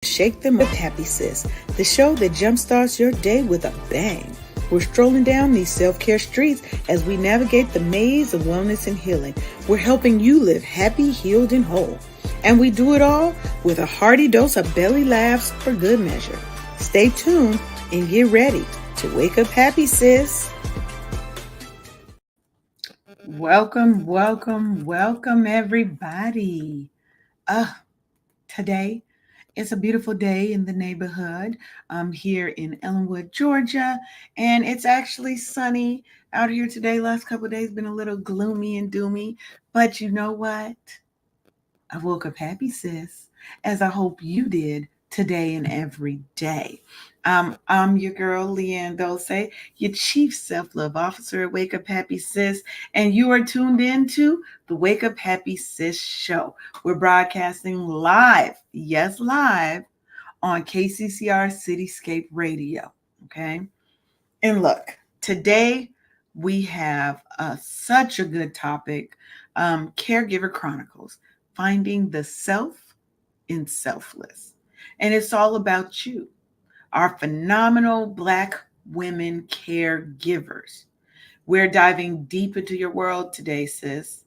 Shake them with Happy Sis, the show that jumpstarts your day with a bang. We're strolling down these self-care streets as we navigate the maze of wellness and healing. We're helping you live happy, healed, and whole. And we do it all with a hearty dose of belly laughs for good measure. Stay tuned and get ready to wake up happy, sis. Welcome, everybody. Today, it's a beautiful day in the neighborhood. I'm here in Ellenwood, Georgia, and it's actually sunny out here today. Last couple of days been a little gloomy and doomy, but you know what? I woke up happy, sis, as I hope you did today and every day. I'm your girl, Leanne Dulce, your Chief Self-Love Officer at Wake Up Happy Sis, and you are tuned in to the Wake Up Happy Sis show. We're broadcasting live, yes, live, on KCCR Cityscape Radio, okay? And look, today we have such a good topic, Caregiver Chronicles, finding the self in Selfless. And it's all about you, our phenomenal Black women caregivers. We're diving deep into your world today, sis.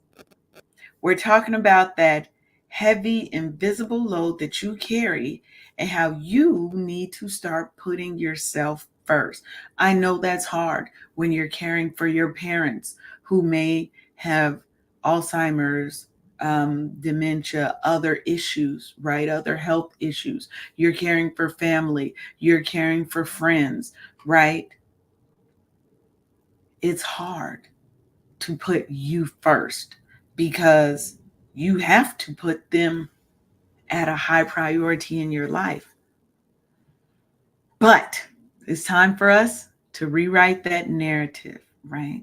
We're talking about that heavy, invisible load that you carry and how you need to start putting yourself first. I know that's hard when you're caring for your parents who may have Alzheimer's, dementia, other issues, right? Other health issues. You're caring for family, you're caring for friends, right? It's hard to put you first because you have to put them at a high priority in your life. But it's time for us to rewrite that narrative, right?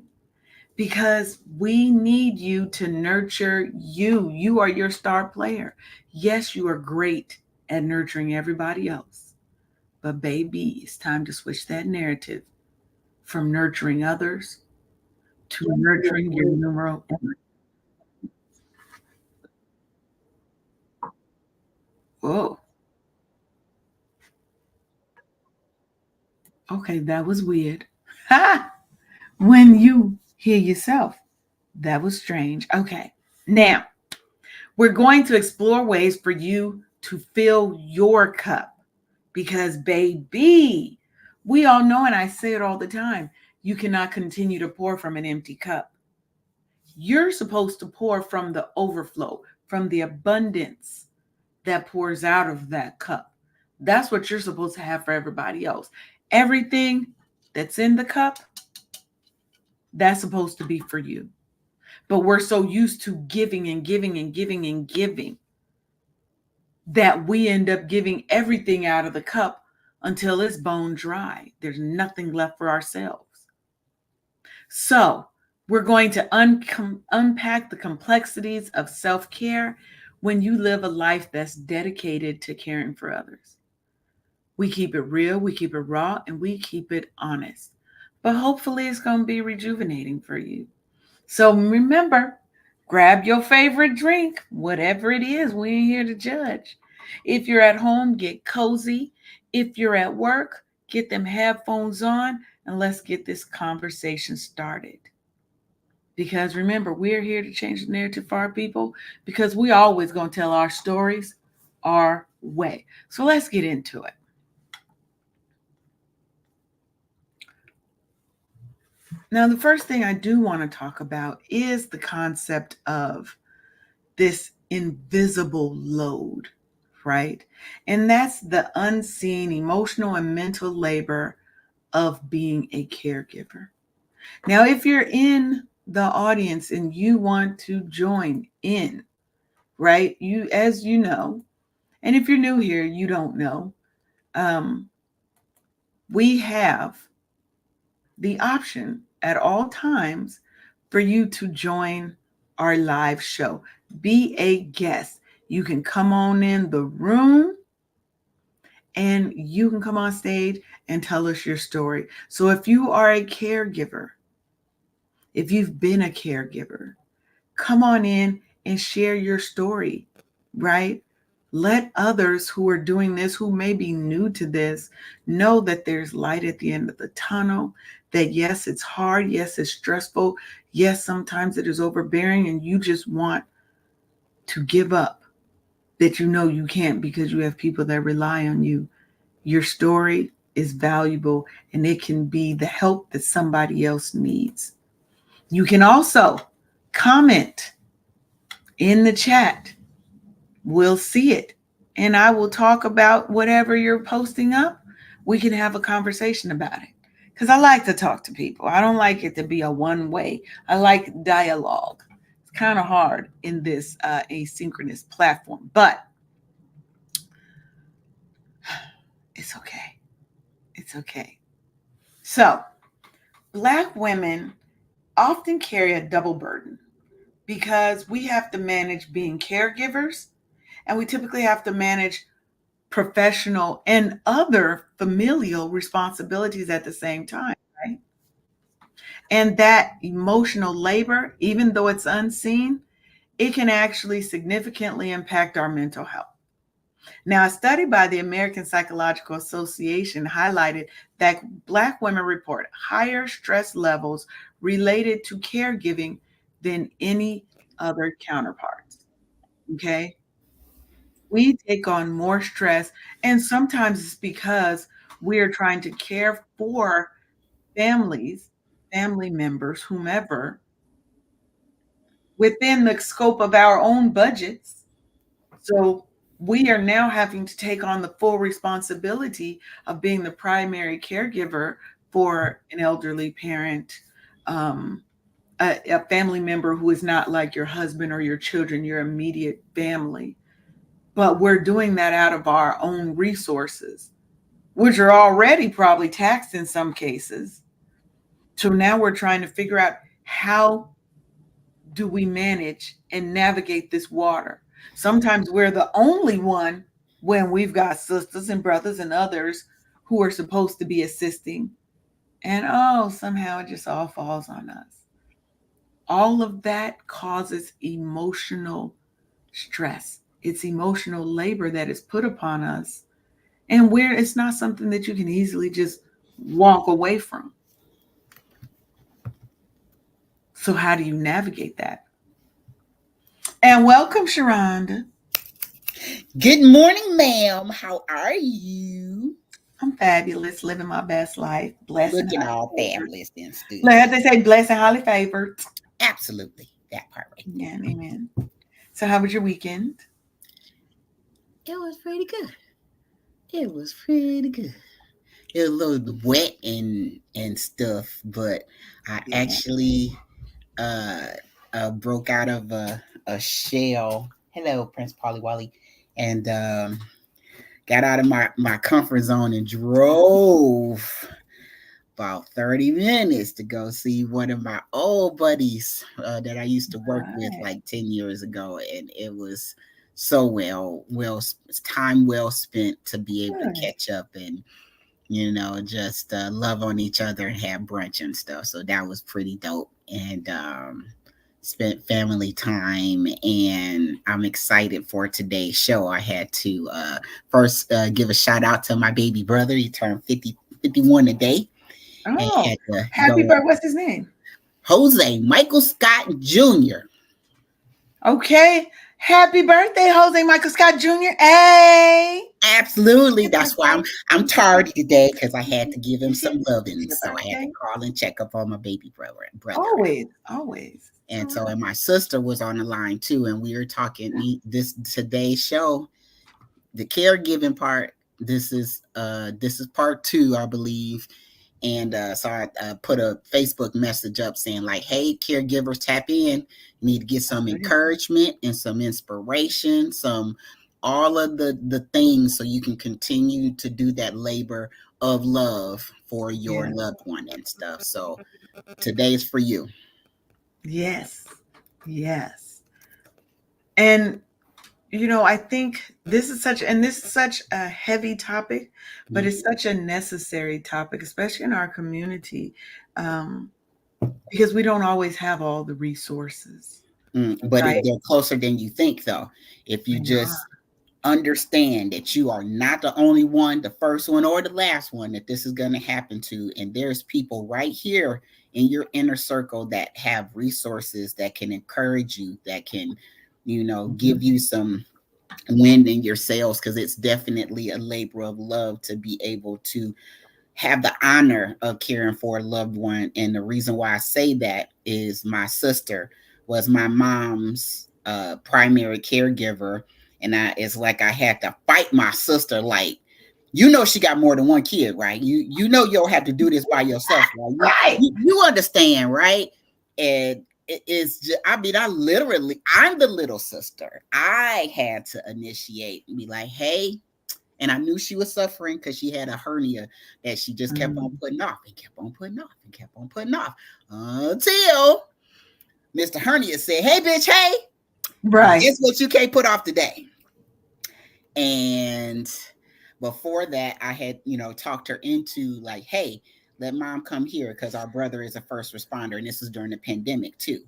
Because we need you to nurture you. You are your star player. Yes, you are great at nurturing everybody else. But baby, it's time to switch that narrative from nurturing others to nurturing your numero. Whoa. Okay, that was weird. Ha! When you hear yourself, that was strange. Okay, now we're going to explore ways for you to fill your cup because, baby, we all know, and I say it all the time, you cannot continue to pour from an empty cup. You're supposed to pour from the overflow, from the abundance that pours out of that cup. That's what you're supposed to have for everybody else. Everything that's in the cup, that's supposed to be for you. But we're so used to giving and giving and giving and giving that we end up giving everything out of the cup until it's bone dry. There's nothing left for ourselves. So we're going to unpack the complexities of self-care when you live a life that's dedicated to caring for others. We keep it real, we keep it raw, and we keep it honest. But hopefully it's going to be rejuvenating for you. So remember, grab your favorite drink, whatever it is. We ain't here to judge. If you're at home, get cozy. If you're at work, get them headphones on and let's get this conversation started. Because remember, we're here to change the narrative for our people because we always going to tell our stories our way. So let's get into it. Now, the first thing I do want to talk about is the concept of this invisible load, right? And that's the unseen emotional and mental labor of being a caregiver. Now, if you're in the audience and you want to join in, right? As you know, and if you're new here, you don't know, we have the option at all times for you to join our live show. Be a guest. You can come on in the room and you can come on stage and tell us your story. So if you are a caregiver, if you've been a caregiver, come on in and share your story, right? Let others who are doing this, who may be new to this, know that there's light at the end of the tunnel. That yes, it's hard. Yes, it's stressful. Yes, sometimes it is overbearing and you just want to give up. That you know you can't because you have people that rely on you. Your story is valuable and it can be the help that somebody else needs. You can also comment in the chat. We'll see it. And I will talk about whatever you're posting up. We can have a conversation about it. Because I like to talk to people. I don't like it to be a one way. I like dialogue. It's kind of hard in this asynchronous platform, but it's okay. It's okay. So, Black women often carry a double burden because we have to manage being caregivers and we typically have to manage professional and other familial responsibilities at the same time, right? And that emotional labor, even though it's unseen, it can actually significantly impact our mental health. Now, a study by the American Psychological Association highlighted that Black women report higher stress levels related to caregiving than any other counterparts. Okay. We take on more stress, and sometimes it's because we are trying to care for families, family members, whomever, within the scope of our own budgets. So we are now having to take on the full responsibility of being the primary caregiver for an elderly parent, um, a family member who is not like your husband or your children, your immediate family. But we're doing that out of our own resources, which are already probably taxed in some cases. So now we're trying to figure out how do we manage and navigate this water. Sometimes we're the only one when we've got sisters and brothers and others who are supposed to be assisting. And oh, somehow it just all falls on us. All of that causes emotional stress. It's emotional labor that is put upon us. And where it's not something that you can easily just walk away from. So, how do you navigate that? And welcome, Sharonda. Good morning, ma'am. How are you? I'm fabulous, living my best life, blessed and Looking highly all favored. fabulous and stuff. Like they say, blessed and highly favored. Absolutely. That part right Yeah, amen. So, how was your weekend? there. It was pretty good. It was pretty good. It was a little wet and stuff, but I Yeah. actually uh, broke out of a shell. Hello, Prince Polly Wally. And got out of my comfort zone and drove about 30 minutes to go see one of my old buddies that I used to work with Right. like 10 years ago. And it was so time well spent to be able to Good. catch up and, just love on each other and have brunch and stuff. So that was pretty dope. And, spent family time, and I'm excited for today's show. I had to first give a shout out to my baby brother. He turned 51 today, and Oh, had to happy go. birthday. What's his name? Jose Michael Scott Jr. Okay. Happy birthday, Jose Michael Scott Jr. Hey. Absolutely, Happy that's why I'm tardy today because I had to give him birthday. some loving, It's your so I had to birthday. call and check up on my baby brother. Always, always. All And so, right. and my sister was on the line too, and we were talking this today's show, the caregiving part. This is part two, I believe. And so I put a Facebook message up saying like, "Hey, caregivers, tap in. You need to get some Already. encouragement and some inspiration, some all of the things so you can continue to do that labor of love for your Yeah. loved one and stuff." So today's for you. Yes. Yes. And I think this is such a heavy topic, but it's such a necessary topic, especially in our community, um, because we don't always have all the resources, But right? they're closer than you think, though. If you They just are. understand that you are not the only one, the first one or the last one that this is going to happen to. And there's people right here in your inner circle that have resources that can encourage you, that can, give you some wind in your sails, because it's definitely a labor of love to be able to have the honor of caring for a loved one. And the reason why I say that is my sister was my mom's primary caregiver. And it's like I had to fight my sister. Like, she got more than one kid, right? You don't have to do this by yourself, right? Right. You understand, right? And it's just, I mean, I'm the little sister. I had to initiate and be like, hey, and I knew she was suffering because she had a hernia that she just kept on putting off and kept on putting off and kept on putting off until Mr. Hernia said, hey, bitch, hey, Right. guess what you can't put off today? And before that, I had, talked her into like, hey, let mom come here because our brother is a first responder. And this is during the pandemic too.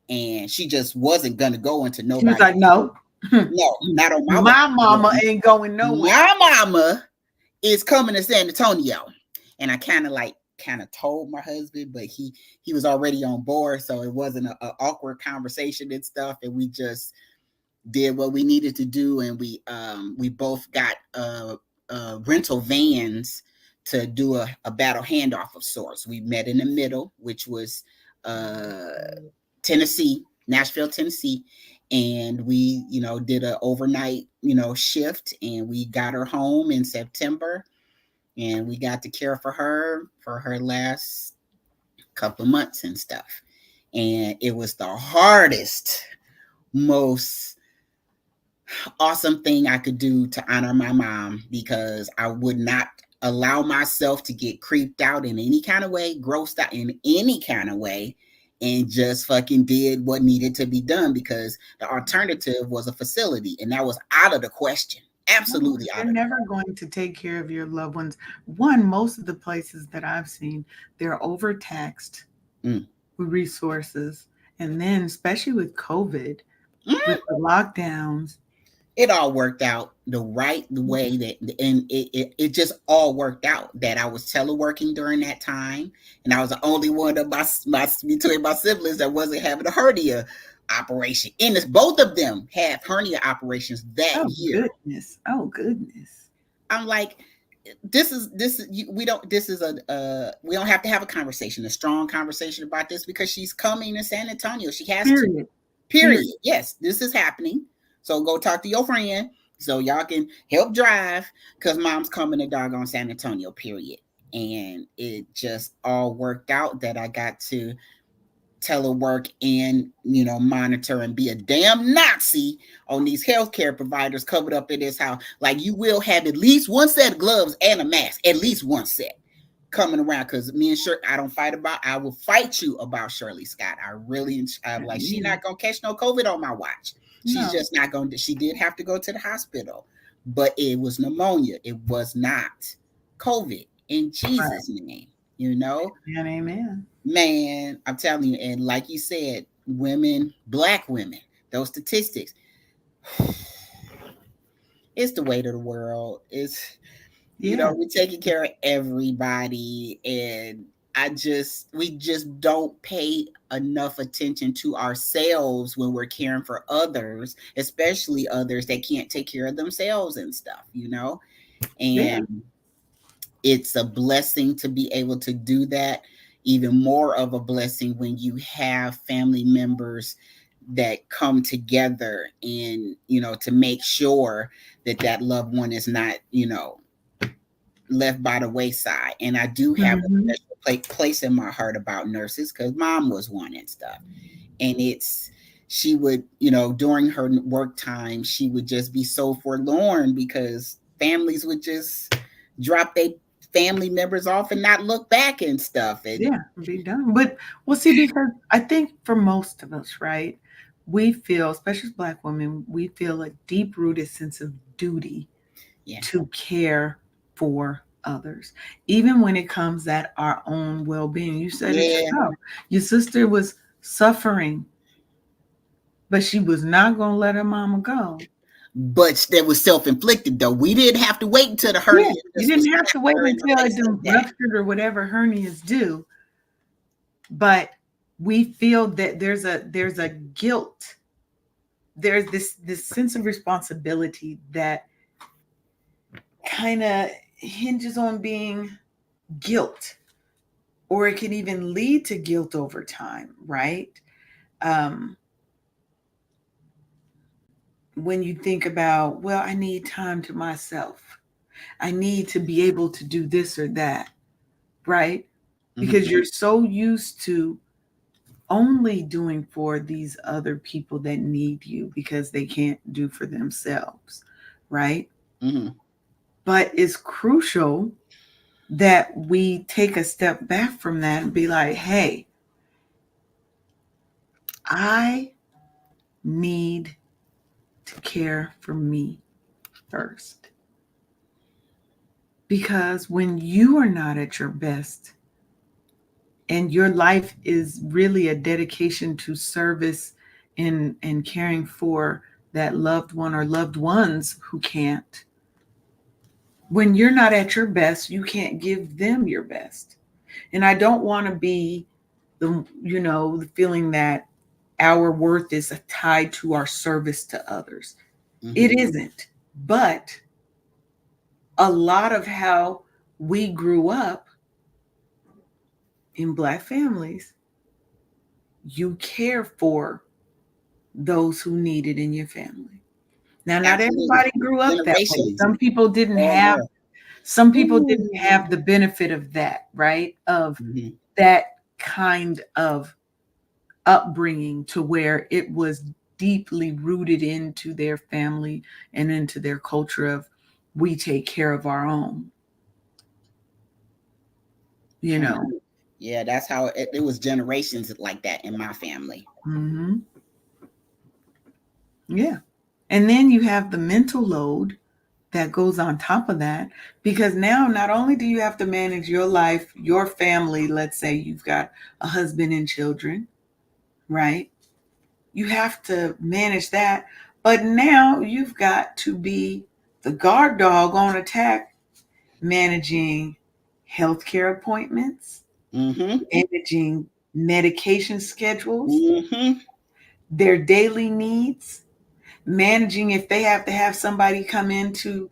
And she just wasn't going to go into She was nobody. like, no. No, not on my My mama ain't going nowhere. My mama is coming to San Antonio. And I kind of told my husband, but he was already on board. So it wasn't an awkward conversation and stuff. And we just did what we needed to do. And we both got rental vans to do a battle handoff of sorts. We met in the middle, which was Tennessee, Nashville, Tennessee. And we, did an overnight, shift, and we got her home in September, and we got to care for her last couple of months and stuff. And it was the hardest, most awesome thing I could do to honor my mom, because I would not allow myself to get creeped out in any kind of way, grossed out in any kind of way, and just fucking did what needed to be done, because the alternative was a facility, and that was out of the question. Absolutely out of the question. You're never going to take care of your loved ones. One, most of the places that I've seen, they're overtaxed with resources. And then, especially with COVID, with the lockdowns, it all worked out the right way, that, and it just all worked out that I was teleworking during that time, and I was the only one of my between my siblings that wasn't having a hernia operation. And both of them had hernia operations that year. Goodness. Oh goodness. I'm like, we don't have to have a conversation, a strong conversation about this, because she's coming to San Antonio. She has to. Period. Yes, this is happening. So go talk to your friend so y'all can help drive, because mom's coming to doggone San Antonio, period. And it just all worked out that I got to telework and, monitor and be a damn Nazi on these healthcare providers covered up in this house. Like, you will have at least one set of gloves and a mask, at least one set coming around, because me and I will fight you about Shirley Scott. I'm like, she not gonna catch no COVID on my watch. She's just not going to. She did have to go to the hospital, but it was pneumonia. It was not COVID, in Jesus' name, And amen. Man, I'm telling you. And like you said, women, Black women, those statistics, it's the weight of the world. It's, we're taking care of everybody, and we just don't pay enough attention to ourselves when we're caring for others, especially others that can't take care of themselves and stuff, and it's a blessing to be able to do that. Even more of a blessing when you have family members that come together and, to make sure that loved one is not, left by the wayside. And I do have a special place in my heart about nurses, because mom was one and stuff. And she would, during her work time, she would just be so forlorn, because families would just drop their family members off and not look back and stuff. And be done. But see, because I think for most of us, right, we feel, especially as Black women, we feel a deep-rooted sense of duty to care for others, even when it comes at our own well-being. You said it yourself. Your sister was suffering, but she was not going to let her mama go. but that was self-inflicted though. We didn't have to wait until the hernia Yeah, you just was didn't have to wait her in the until it face done like that. ruptured or whatever hernias do. But we feel that there's a guilt. There's this sense of responsibility that kind of hinges on being guilt, or it can even lead to guilt over time, right? Um, when you think about, well, I need time to myself. I need to be able to do this or that, right? Because you're so used to only doing for these other people that need you because they can't do for themselves, right? Mm-hmm. But it's crucial that we take a step back from that and be like, hey, I need to care for me first. Because when you are not at your best and your life is really a dedication to service and caring for that loved one or loved ones who can't, when you're not at your best, you can't give them your best. And I don't want to be the feeling that our worth is tied to our service to others. It isn't. But a lot of how we grew up in Black families, you care for those who need it in your family. Now, not Absolutely. everybody grew up that way. Generations. Some people didn't Oh have yeah. some people didn't Ooh. have the benefit of that, right? Of Mm-hmm. that kind of upbringing to where it was deeply rooted into their family and into their culture of we take care of our own, you Come know. on. Yeah, that's how it was generations like that in my family. Hmm. Yeah. And then you have the mental load that goes on top of that because now not only do you have to manage your life, your family, let's say you've got a husband and children, right? You have to manage that, but now you've got to be the guard dog on attack, managing healthcare appointments, Mm-hmm. managing medication schedules, Mm-hmm. their daily needs, managing if they have to have somebody come in to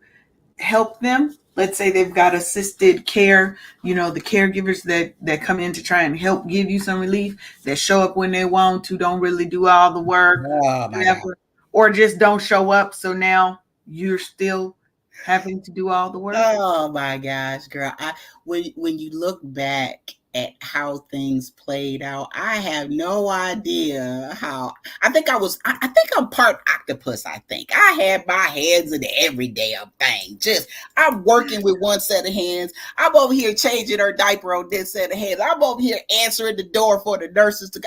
help them. Let's say they've got assisted care, the caregivers that come in to try and help give you some relief, that show up when they want to, don't really do all the work, Oh my God. whatever, or just don't show up. So now you're still having to do all the work. Oh my gosh, girl. When you look back at how things played out, I have no idea how. I think I'm part octopus. I think I had my hands in every damn thing. Just I'm working with one set of hands. I'm over here changing her diaper on this set of hands. I'm over here answering the door for the nurses to.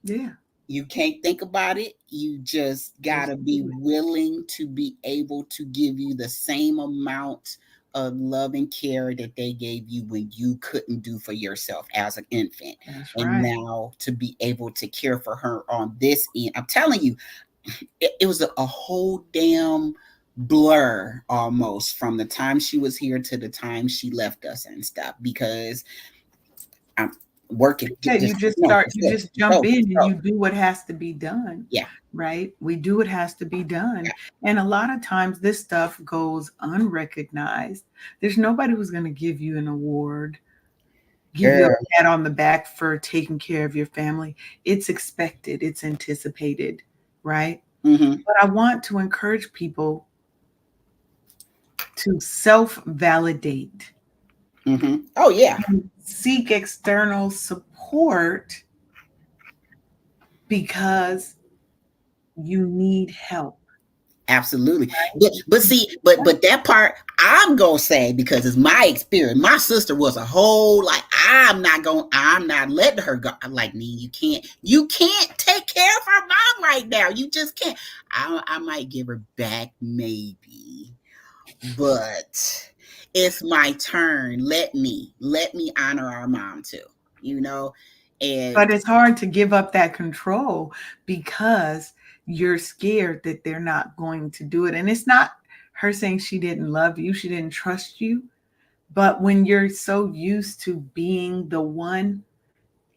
Yeah. You can't think about it. You just gotta be willing to be able to give you the same amount of love and care that they gave you when you couldn't do for yourself as an infant. That's And right. now to be able to care for her on this end, I'm telling you, it was a whole damn blur almost from the time she was here to the time she left us and stuff because I'm working. Yeah, you Just just no, start, just you go, just just jump go, in just and go. you do what has to be done, Yeah, right? We do what has to be done. yeah. And a lot of times this stuff goes unrecognized. There's nobody who's going to give you an award, give you a Girl. pat on the back for taking care of your family. It's expected, it's anticipated, right? Mm-hmm. But I want to encourage people to self validate Mm-hmm. Oh yeah, and seek external support because you need help. absolutely. But see, but that part I'm gonna say because it's my experience. My sister was a whole like I'm not letting her go. I'm like me. You can't take care of her mom right now. You just can't. I might give her back maybe, but it's my turn. Let me honor our mom too. You know, and But it's hard to give up that control because you're scared that they're not going to do it. And it's not her saying she didn't love you, she didn't trust you. But when you're so used to being the one,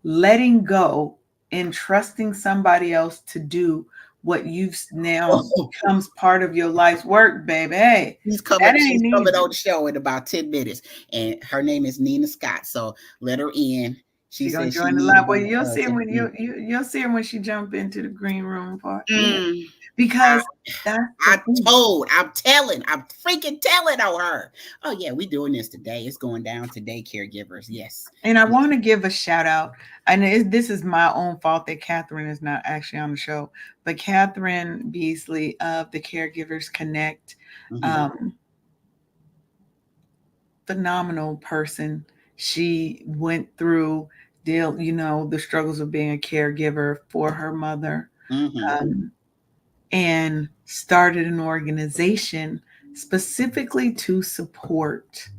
letting go and trusting somebody else to do what you've now becomes part of your life's work, baby. Hey, She's that coming. She's ain't coming easy. on the show in about 10 minutes, and her name is Nina Scott. So let her in. She She gonna said she join the needed live. Well, one you'll see her to when you'll see her when she jump into the green room part. Yeah, Mm, because that's the thing. I'm telling, I'm freaking telling on her. Oh yeah, we doing this today. It's going down today, caregivers. Yes. And I want to give a shout out. And this is my own fault that Catherine is not actually on the show, but Catherine Beasley of the Caregivers Connect, Mm-hmm. um, phenomenal person. She went through the struggles of being a caregiver for her mother, Mm-hmm. um, and started an organization specifically to support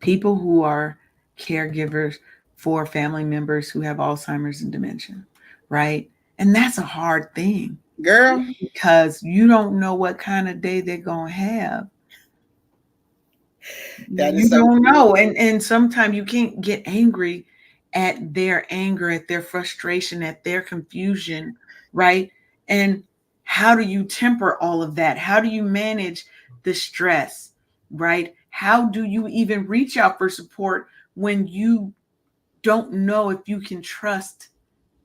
people who are caregivers for family members who have Alzheimer's and dementia, right? And that's a hard thing Girl, because you don't know what kind of day they're going to have. that You is so don't true. know. And sometimes you can't get angry at their anger, at their frustration, at their confusion, right? And how do you temper all of that? How do you manage the stress, right? How do you even reach out for support when you don't know if you can trust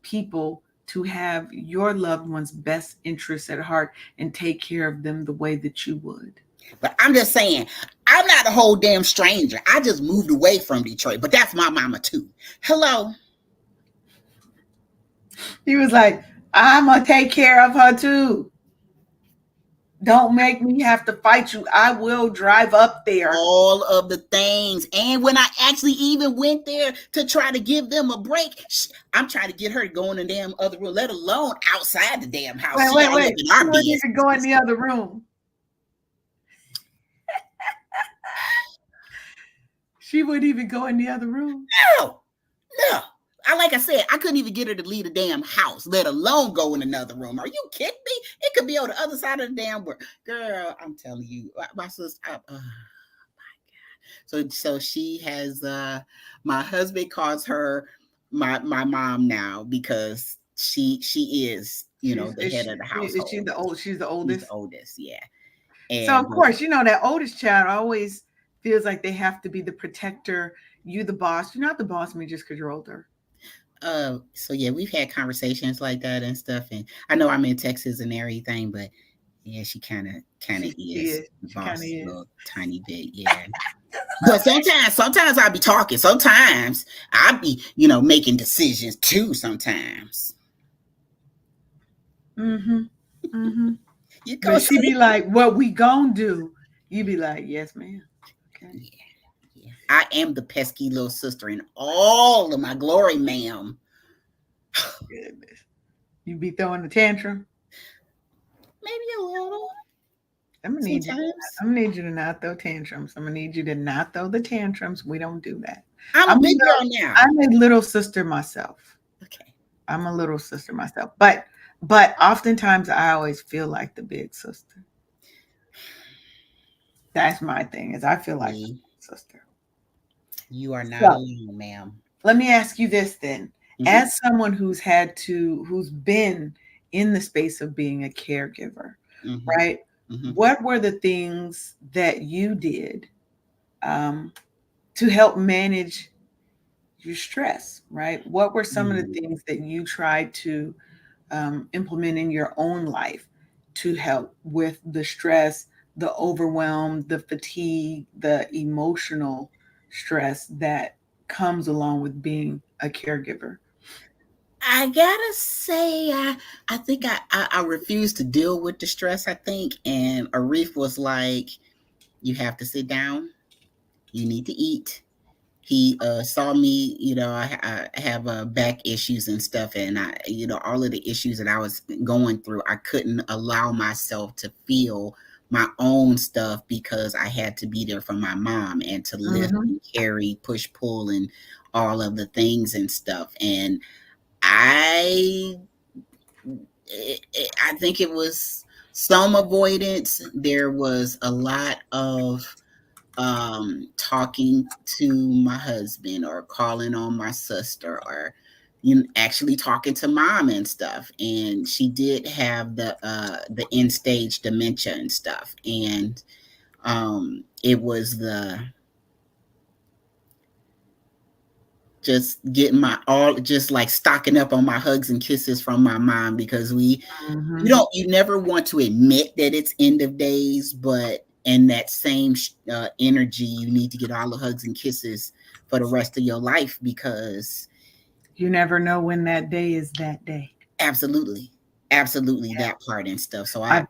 people to have your loved one's best interests at heart and take care of them the way that you would? But I'm just saying, I'm not a whole damn stranger. I just moved away from Detroit, but that's my mama too. Hello. He was like, I'm going to take care of her too. Don't make me have to fight you. I will drive up there. All of the things. And when I actually even went there to try to give them a break, I'm trying to get her to go in the damn other room, let alone outside the damn house. Wait, She wait, all wait. up in She our wouldn't even go in business. the other room. She wouldn't even go in the other room. No, no. Like I said, I couldn't even get her to leave the damn house, let alone go in another room. Are you kidding me? It could be on the other side of the damn world. Girl, I'm telling you, my sister, so she has my husband calls her my mom now because she is, the head of the Is she household. the old? She's the She's the oldest. oldest, yeah. So And of course, that oldest child always feels like they have to be the protector. You the boss. You're not the boss of me just because you're older. so yeah, we've had conversations like that and stuff. And I know I'm in Texas and everything, but yeah, she kind of She is is. the She kind of boss a is. little tiny bit, yeah. But sometimes I'll be talking. Sometimes I'll be, making decisions too. Sometimes Mm-hmm. Mm-hmm. you go But say, she be like, "What we gonna do?" You be like, "Yes, ma'am." Okay. yeah, yeah. I am the pesky little sister in all of my glory, ma'am. Goodness. You be throwing the tantrum. Maybe a little I'm gonna need you. sometimes. I'm gonna need you to not throw tantrums. I'm gonna need you to not throw the tantrums. We don't do that. I'm a I'm a big little. girl now. I'm a little sister myself. Okay. I'm a little sister myself. But oftentimes I always feel like the big sister. That's my thing. Is I feel like the See, big sister. you are not So alone, ma'am. let me ask you this then. Mm-hmm, As someone who's been in the space of being a caregiver, mm-hmm, right? mm-hmm, What were the things that you did um, to help manage your stress, right? What were some of the mm. things that you tried to implement in your own life to help with the stress, the overwhelm, the fatigue, the emotional stress that comes along with being a caregiver? I gotta say, I think I refuse to deal with the stress. I think, and Arif was like, "You have to sit down. You need to eat." He saw me, I have back issues and stuff, and all of the issues that I was going through, I couldn't allow myself to feel my own stuff because I had to be there for my mom and to lift Mm-hmm. and carry, push, pull, and all of the things and stuff. And I I think it was some avoidance. There was a lot of talking to my husband or calling on my sister or actually talking to mom and stuff. And she did have the end stage dementia and stuff. And it was the just getting my all just like stocking up on my hugs and kisses from my mom, because Mm-hmm. you never want to admit that it's end of days, but in that same energy, you need to get all the hugs and kisses for the rest of your life, because You never know when that day is that day. absolutely, absolutely that part and stuff. So I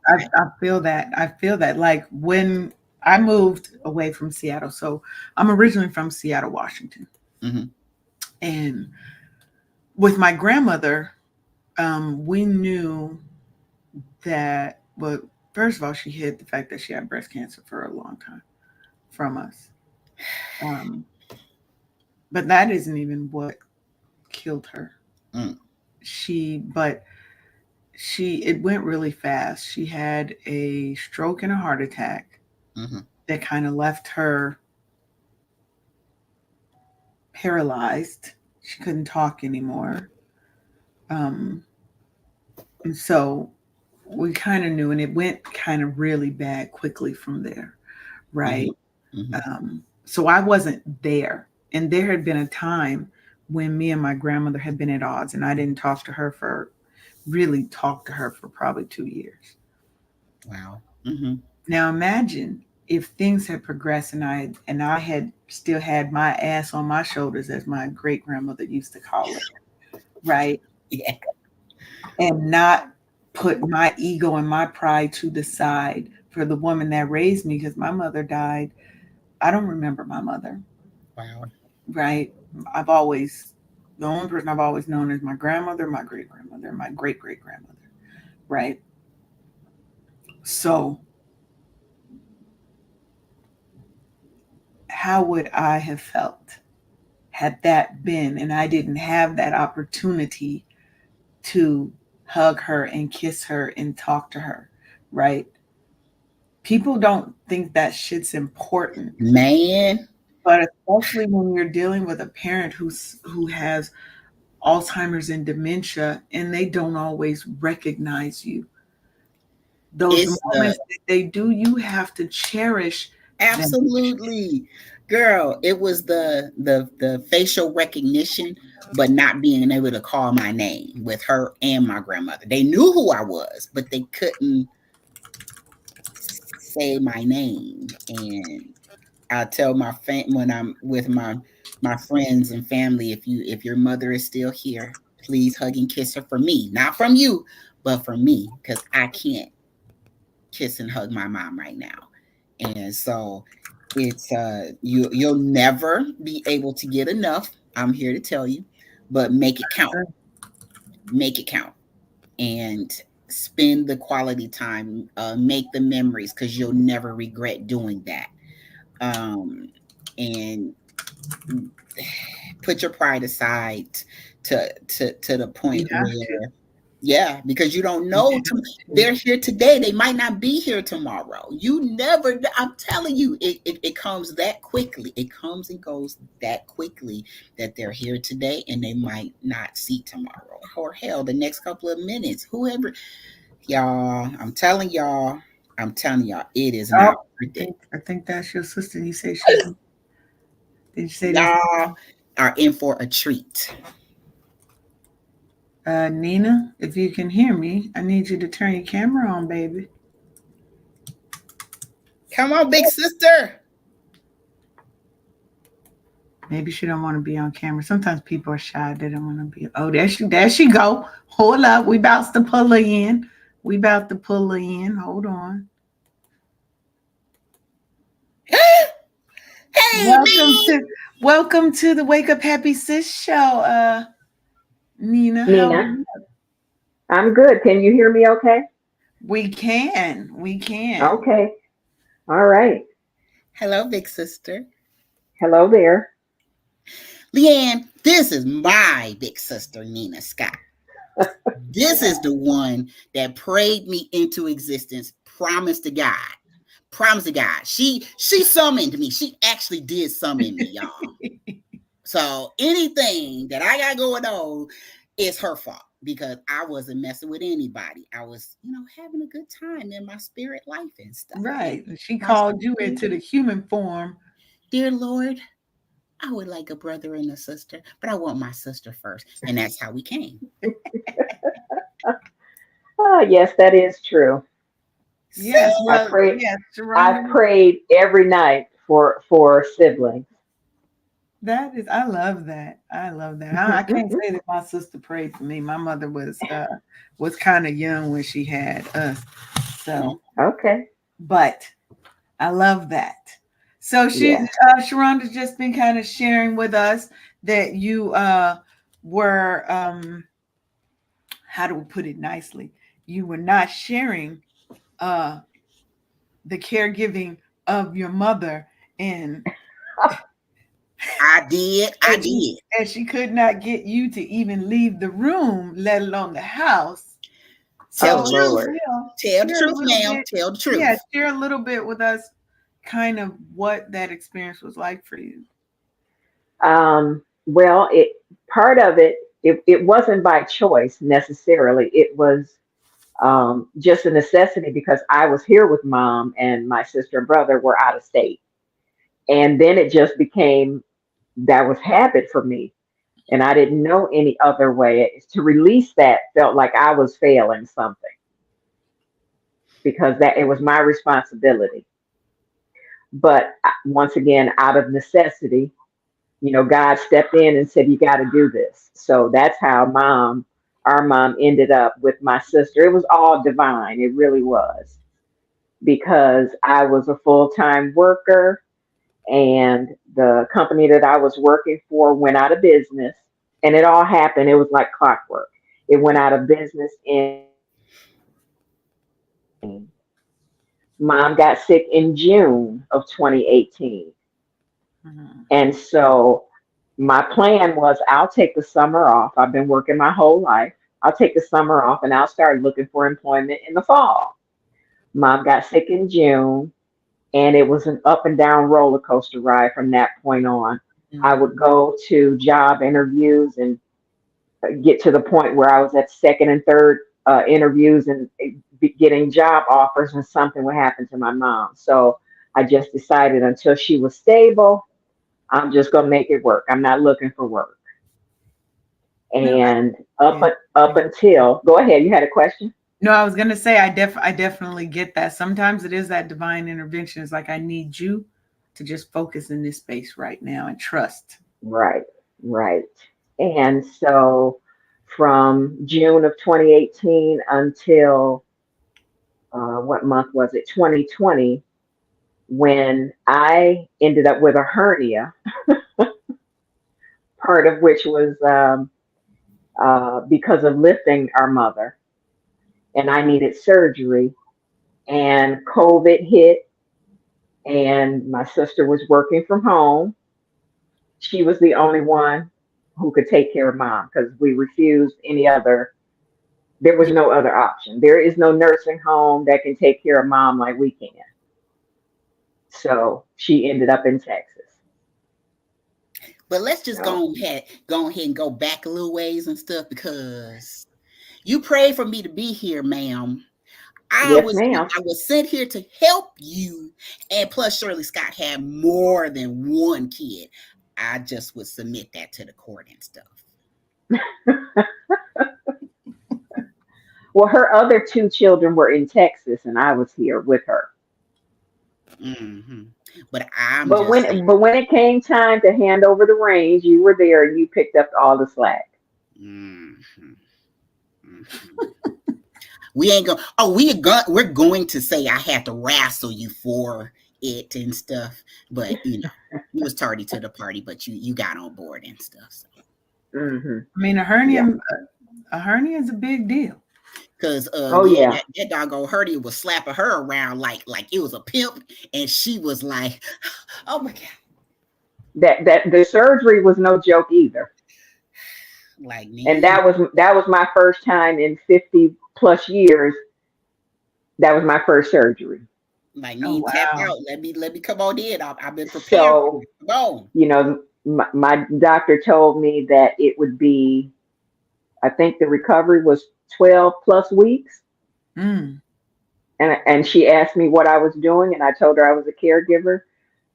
feel that. I feel that. Like when I moved away from Seattle, so I'm originally from Seattle, Washington, mm-hmm, and with my grandmother, we knew that. Well, first of all, she hid the fact that she had breast cancer for a long time from us. Um, but that isn't even what killed her. mm, But it went really fast. She had a stroke and a heart attack mm-hmm. that kind of left her paralyzed. She couldn't talk anymore. Um, and so we kind of knew, and it went kind of really bad quickly from there, right? Mm-hmm. Mm-hmm. So I wasn't there. And there had been a time when me and my grandmother had been at odds, and I didn't really talk to her for probably 2 years. Wow. Mm-hmm. Now imagine if things had progressed and I had still had my ass on my shoulders, as my great grandmother used to call it, right? Yeah. And not put my ego and my pride to the side for the woman that raised me, because my mother died. I don't remember my mother, Wow. right? I've always, the only person I've always known is my grandmother, my great grandmother, my great great grandmother, right? So, how would I have felt had that been, and I didn't have that opportunity to hug her and kiss her and talk to her, right? People don't think that shit's important, Man, but especially when you're dealing with a parent who has Alzheimer's and dementia, and they don't always recognize you. Those it's the moments that they do, you have to cherish them. absolutely, girl. It was the facial recognition, but not being able to call my name with her and my grandmother. They knew who I was, but they couldn't say my name. And I tell my when I'm with my friends and family, if your mother is still here, please hug and kiss her for me, not from you, but for me, because I can't kiss and hug my mom right now. And so it's you'll never be able to get enough. I'm here to tell you, but make it count. Make it count, and spend the quality time. Make the memories, because you'll never regret doing that. Um, and put your pride aside to the You point have to. where, yeah, because you don't You know. have to. They're here today, they might not be here tomorrow. You never, I'm telling you, it comes that quickly. It comes and goes that quickly, that they're here today and they might not see tomorrow, or hell, the next couple of minutes, whoever. Y'all, I'm telling y'all, it is Oh, not worth it. I think that's your sister. You say she's. Did you say this? Y'all are in for a treat. Nina, if you can hear me, I need you to turn your camera on, baby. Come on, big sister. Maybe she don't want to be on camera. Sometimes people are shy. They don't want to be. Oh, there she go. Hold up. We about to pull her in. We about to pull her in. Hold on. Hey, Welcome man. to welcome to the Wake Up Happy Sis show. Nina, how are Nina, you? I'm good. Can you hear me okay? We can. We can. Okay. All right. Hello, big sister. Hello there. Leanne, this is my big sister, Nina Scott. This is the one that prayed me into existence. Promise to God. Promise to God. She summoned me. She actually did summon me, y'all. So anything that I got going on is her fault because I wasn't messing with anybody. I was, having a good time in my spirit life and stuff. Right. She My called you spirit, into the human form. dear Lord, I would like a brother and a sister, but I want my sister first. And that's how we came. Oh, yes, that is true. Yes, See? I well, pray. yes, I Sharonda. prayed every night for siblings. That is, I love that. I love that. I can't say that my sister prayed for me. My mother was kind of young when she had us. So, Okay. but I love that. So Yes. Sharonda's just been kind of sharing with us that you were how do we put it nicely? You were not sharing uh the caregiving of your mother and I did. I and she did. and she could not get you to even leave the room, let alone the house. Oh Tell the So if you truth. Lord. will Tell the share a truth, little ma'am. bit, Tell the yeah, truth. share a little bit with us, kind of what that experience was like for you. Well, it part of it wasn't by choice necessarily. It was just a necessity because I was here with mom and my sister and brother were out of state. And then it just became that was habit for me. And I didn't know any other way. To release that felt like I was failing something because that it was my responsibility. But once again, out of necessity, God stepped in and said, "You got to do this." So that's how our mom ended up with my sister. It was all divine. It really was because I was a full-time worker and the company that I was working for went out of business and it all happened. It was like clockwork. It went out of business in mom got sick in June of 2018. Mhm. And so my plan was I'll take the summer off. I've been working my whole life. I'll take the summer off and I'll start looking for employment in the fall. Mom got sick in June and it was an up and down roller coaster ride from that point on. I Mhm. would go to job interviews and get to the point where I was at second and third interviews and getting job offers, and something would happen to my mom. So I just decided until she was stable, I'm just gonna make it work. I'm not looking for work. No, And yeah. up until go ahead, you had a question? No, I was gonna say I definitely get that. Sometimes it is that divine intervention. It's like I need you to just focus in this space right now and trust. Right, right. And so from June of 2018 until what month was it? 2020, when I ended up with a hernia, part of which was because of lifting our mother, and I needed surgery. And COVID hit, and my sister was working from home. She was the only one who could take care of mom because we refused any other. There was Yeah. no other option. There is no nursing home that can take care of mom like we can. So she ended up in Texas. But let's just So go ahead and go back a little ways and stuff because you prayed for me to be here, ma'am. yes, ma'am. I was sent here to help you, and plus Shirley Scott had more than one kid. I just would submit that to the court and stuff. Well, her other two children were in Texas, and I was here with her. Hmm. But I'm But just saying. when it came time to hand over the reins, you were there and you picked up all the slack. Hmm. Hmm. We ain't going. Oh, we're going to say I had to wrestle you for it and stuff, but you was tardy to the party, but you got on board and stuff. So. Hmm. I mean, Yeah. a hernia is a big deal. Cause Oh yeah, yeah. that doggone Herdy was slapping her around like it was a pimp, and she was like, "Oh my god!" That the surgery was no joke either. Like And me, that was my first time in 50 plus years. That was my first surgery. like Oh me, tap wow. out. Let me come on in. I've been prepared for So, it. Come on. you know, my doctor told me that it would be, I think the recovery was 12 plus weeks. Mm. And she asked me what I was doing, and I told her I was a caregiver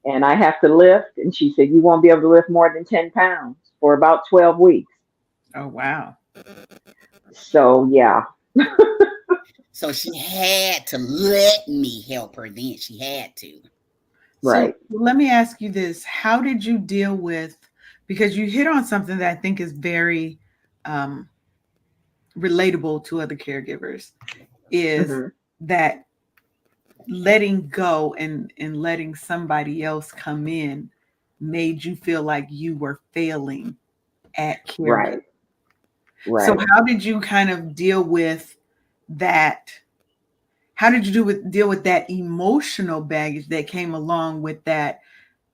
and I have to lift. And she said, you won't be able to lift more than 10 pounds for about 12 weeks. Oh wow. So, yeah, So she had to let me help her. Then she had to. So right. let me ask you this. How did you deal with, because you hit on something that I think is very um, relatable to other caregivers, is Hmm. that letting go and letting somebody else come in made you feel like you were failing at caregiving. Right. So Right. how did you kind of deal with that? How did you deal with that emotional baggage that came along with that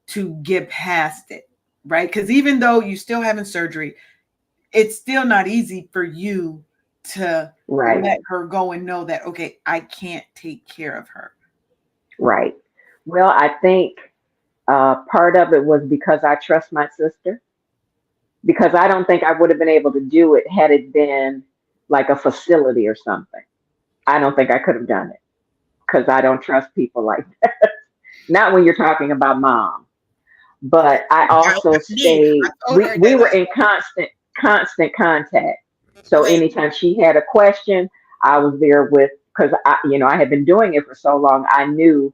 to get past it? Right? Because even though you still having surgery, it's still not easy for you to Right. let her go and know that, okay, I can't take care of her. Right. Well, I think part of it was because I trust my sister, because I don't think I would have been able to do it had it been like a facility or something. I don't think I could have done it because I don't trust people like that. Not when you're talking about mom. But I also I did. I stayed, told her we that. were in constant contact. So Wait, anytime she had a question, I was there with, because I had been doing it for so long, I knew,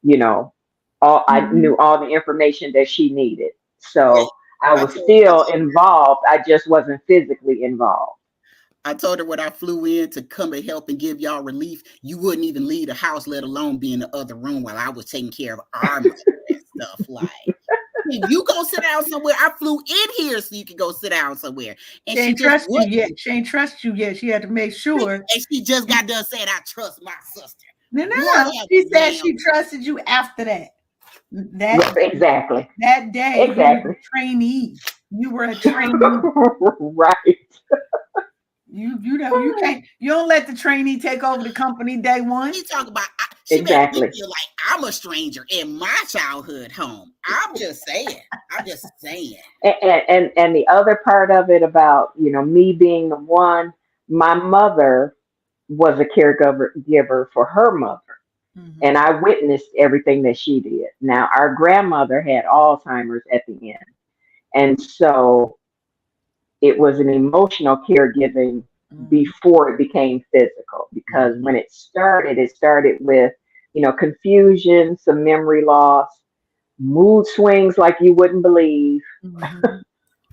you know, I Mhm. knew all the information that she needed. wait. So I I was told. I still told her. involved. I just wasn't physically involved. I told her when I flew in to come and help and give y'all relief, you wouldn't even leave the house, let alone be in the other room while I was taking care of our mother and stuff. Like, if you go sit down somewhere, I flew in here so you can go sit down somewhere, and She she ain't just trust you wouldn't. yet. She ain't trust you yet. She had to make sure. And she just got done saying, "I trust my sister." No, no, no. Whatever, She said ma'am. she trusted you after that. That Right, exactly. that day you was Exactly. a trainee. You were a trainee. Right. You don't let the trainee take over the company day one. She talk about. She made me Exactly. feel like I'm a stranger in my childhood home. I'm just saying. I'm just saying. And the other part of it about me being the one, my mother was a caregiver for her mother, and Mhm. I witnessed everything that she did. Now our grandmother had Alzheimer's at the end, and so it was an emotional caregiving Mhm. before it became physical, because Mhm. when it started with confusion, some memory loss, mood swings like you wouldn't believe. Mhm.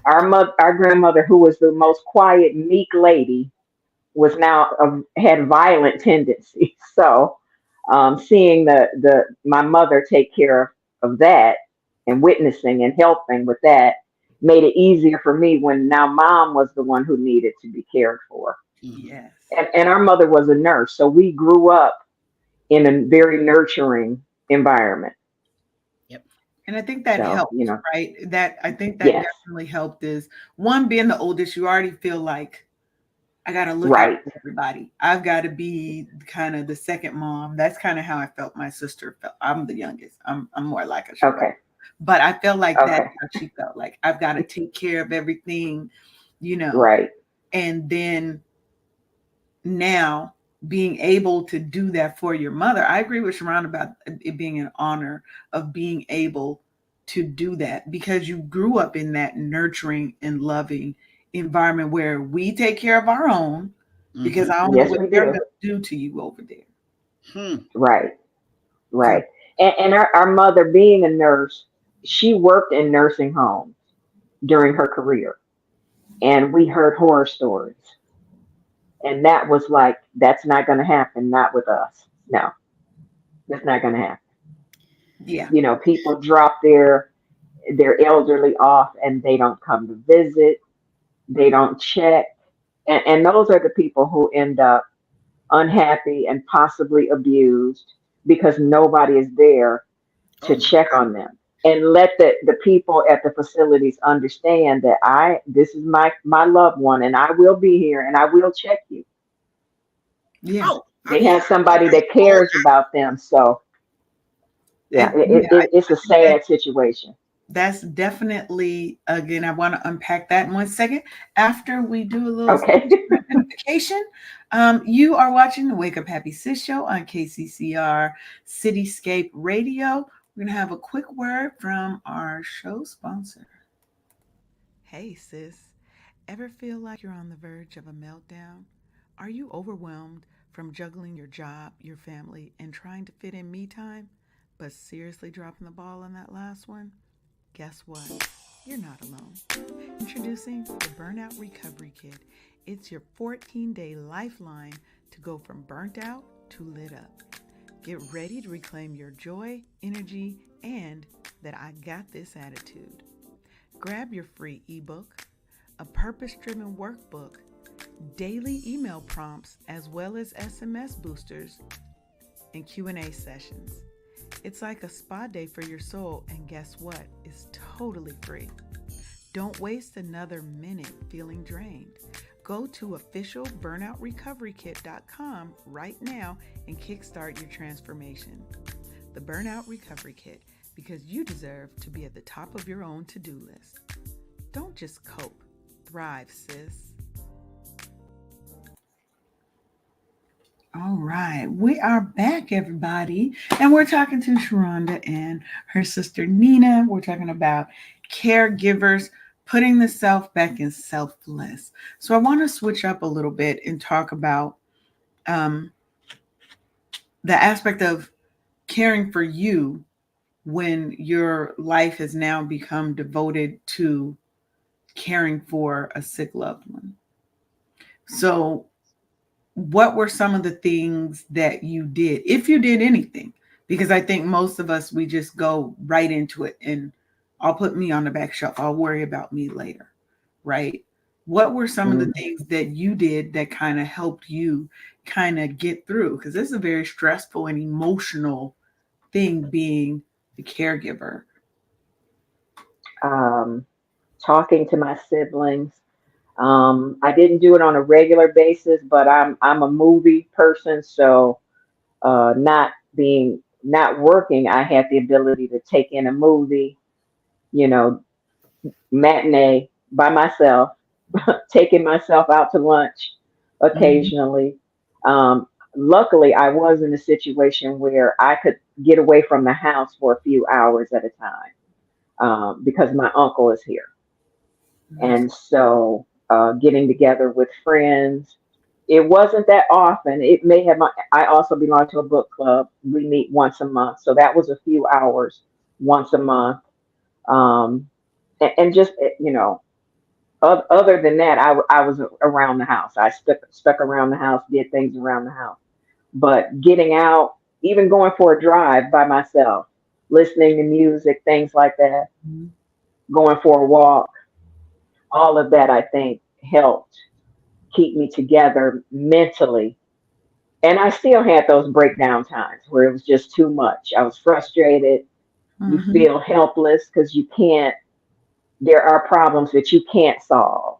Our grandmother, who was the most quiet, meek lady, was now had violent tendencies. So, seeing the my mother take care of that and witnessing and helping with that made it easier for me when now mom was the one who needed to be cared for. Mhm. Yes. And our mother was a nurse, so we grew up in a very nurturing environment. Yep. And I think that So, helped, right? That I think that yes, definitely helped is one being the oldest, you already feel like I got to look out right, for everybody. I've got to be kind of the second mom. That's kind of how I felt my sister felt. I'm the youngest. I'm more like a brother. okay, But I felt like that's okay, how she felt. Like I've got to take care of everything, you know. right, And then now being able to do that for your mother, I agree with Sharon about it being an honor of being able to do that because you grew up in that nurturing and loving environment where we take care of our own because Mhm. I don't know yes, what we they're going do, to do to you over there. Hmm. right. So, Right. And our mother, being a nurse, she worked in nursing homes during her career. And we heard horror stories. And that was like, that's not going to happen, not with us. No, that's not going to happen. yeah. People drop their elderly off and they don't come to visit, they don't check. And those are the people who end up unhappy and possibly abused because nobody is there to Oh my check God. on them. and let the people at the facilities understand that this is my loved one, and I will be here, and I will check you. Yeah. Oh, They yeah. have somebody that cares about them. So yeah, And yeah, it's a I think sad situation. that's definitely, again, I want to unpack that in 1 second after we do a little Okay. identification. You are watching the Wake Up Happy Sis show on KCCR Cityscape Radio. We're going to have a quick word from our show sponsor. Hey, sis. Ever feel like you're on the verge of a meltdown? Are you overwhelmed from juggling your job, your family, and trying to fit in me time, but seriously dropping the ball on that last one? Guess what? You're not alone. Introducing the Burnout Recovery Kit. It's your 14-day lifeline to go from burnt out to lit up. Get ready to reclaim your joy, energy, and that I got this attitude. Grab your free ebook, a purpose-driven workbook, daily email prompts, as well as SMS boosters and Q&A sessions. It's like a spa day for your soul, and guess what? It's totally free. Don't waste another minute feeling drained. Go to officialburnoutrecoverykit.com right now and kickstart your transformation. The Burnout Recovery Kit, because you deserve to be at the top of your own to-do list. Don't just cope, thrive, sis. All right, we are back, everybody, and we're talking to Sharonda and her sister Nina. We're talking about caregivers, putting the self back in selfless. So I want to switch up a little bit and talk about um, the aspect of caring for you when your life has now become devoted to caring for a sick loved one. So what were some of the things that you did, if you did anything? Because I think most of us, we just go right into it and I'll put me on the back shelf. I'll worry about me later, right? What were some of the Mm. things that you did that kind of helped you kind of get through? Because this is a very stressful and emotional thing, being the caregiver. um, Talking to my siblings. I didn't do it on a regular basis, but I'm a movie person, so not working, I had the ability to take in a movie, you know, matinee by myself, taking myself out to lunch Mhm. occasionally. Um, Luckily, I was in a situation where I could get away from the house for a few hours at a time, because my uncle is here. Nice. And so getting together with friends, it wasn't that often. It may have, I also belong to a book club. We meet once a month. So that was a few hours once a month. Um, and just, other than that, I was around the house. I stuck around the house, did things around the house. But getting out, even going for a drive by myself, listening to music, things like that, Mhm. going for a walk, all of that, I think, helped keep me together mentally. And I still had those breakdown times where it was just too much. I was frustrated. You Mhm. feel helpless because there are problems that you can't solve.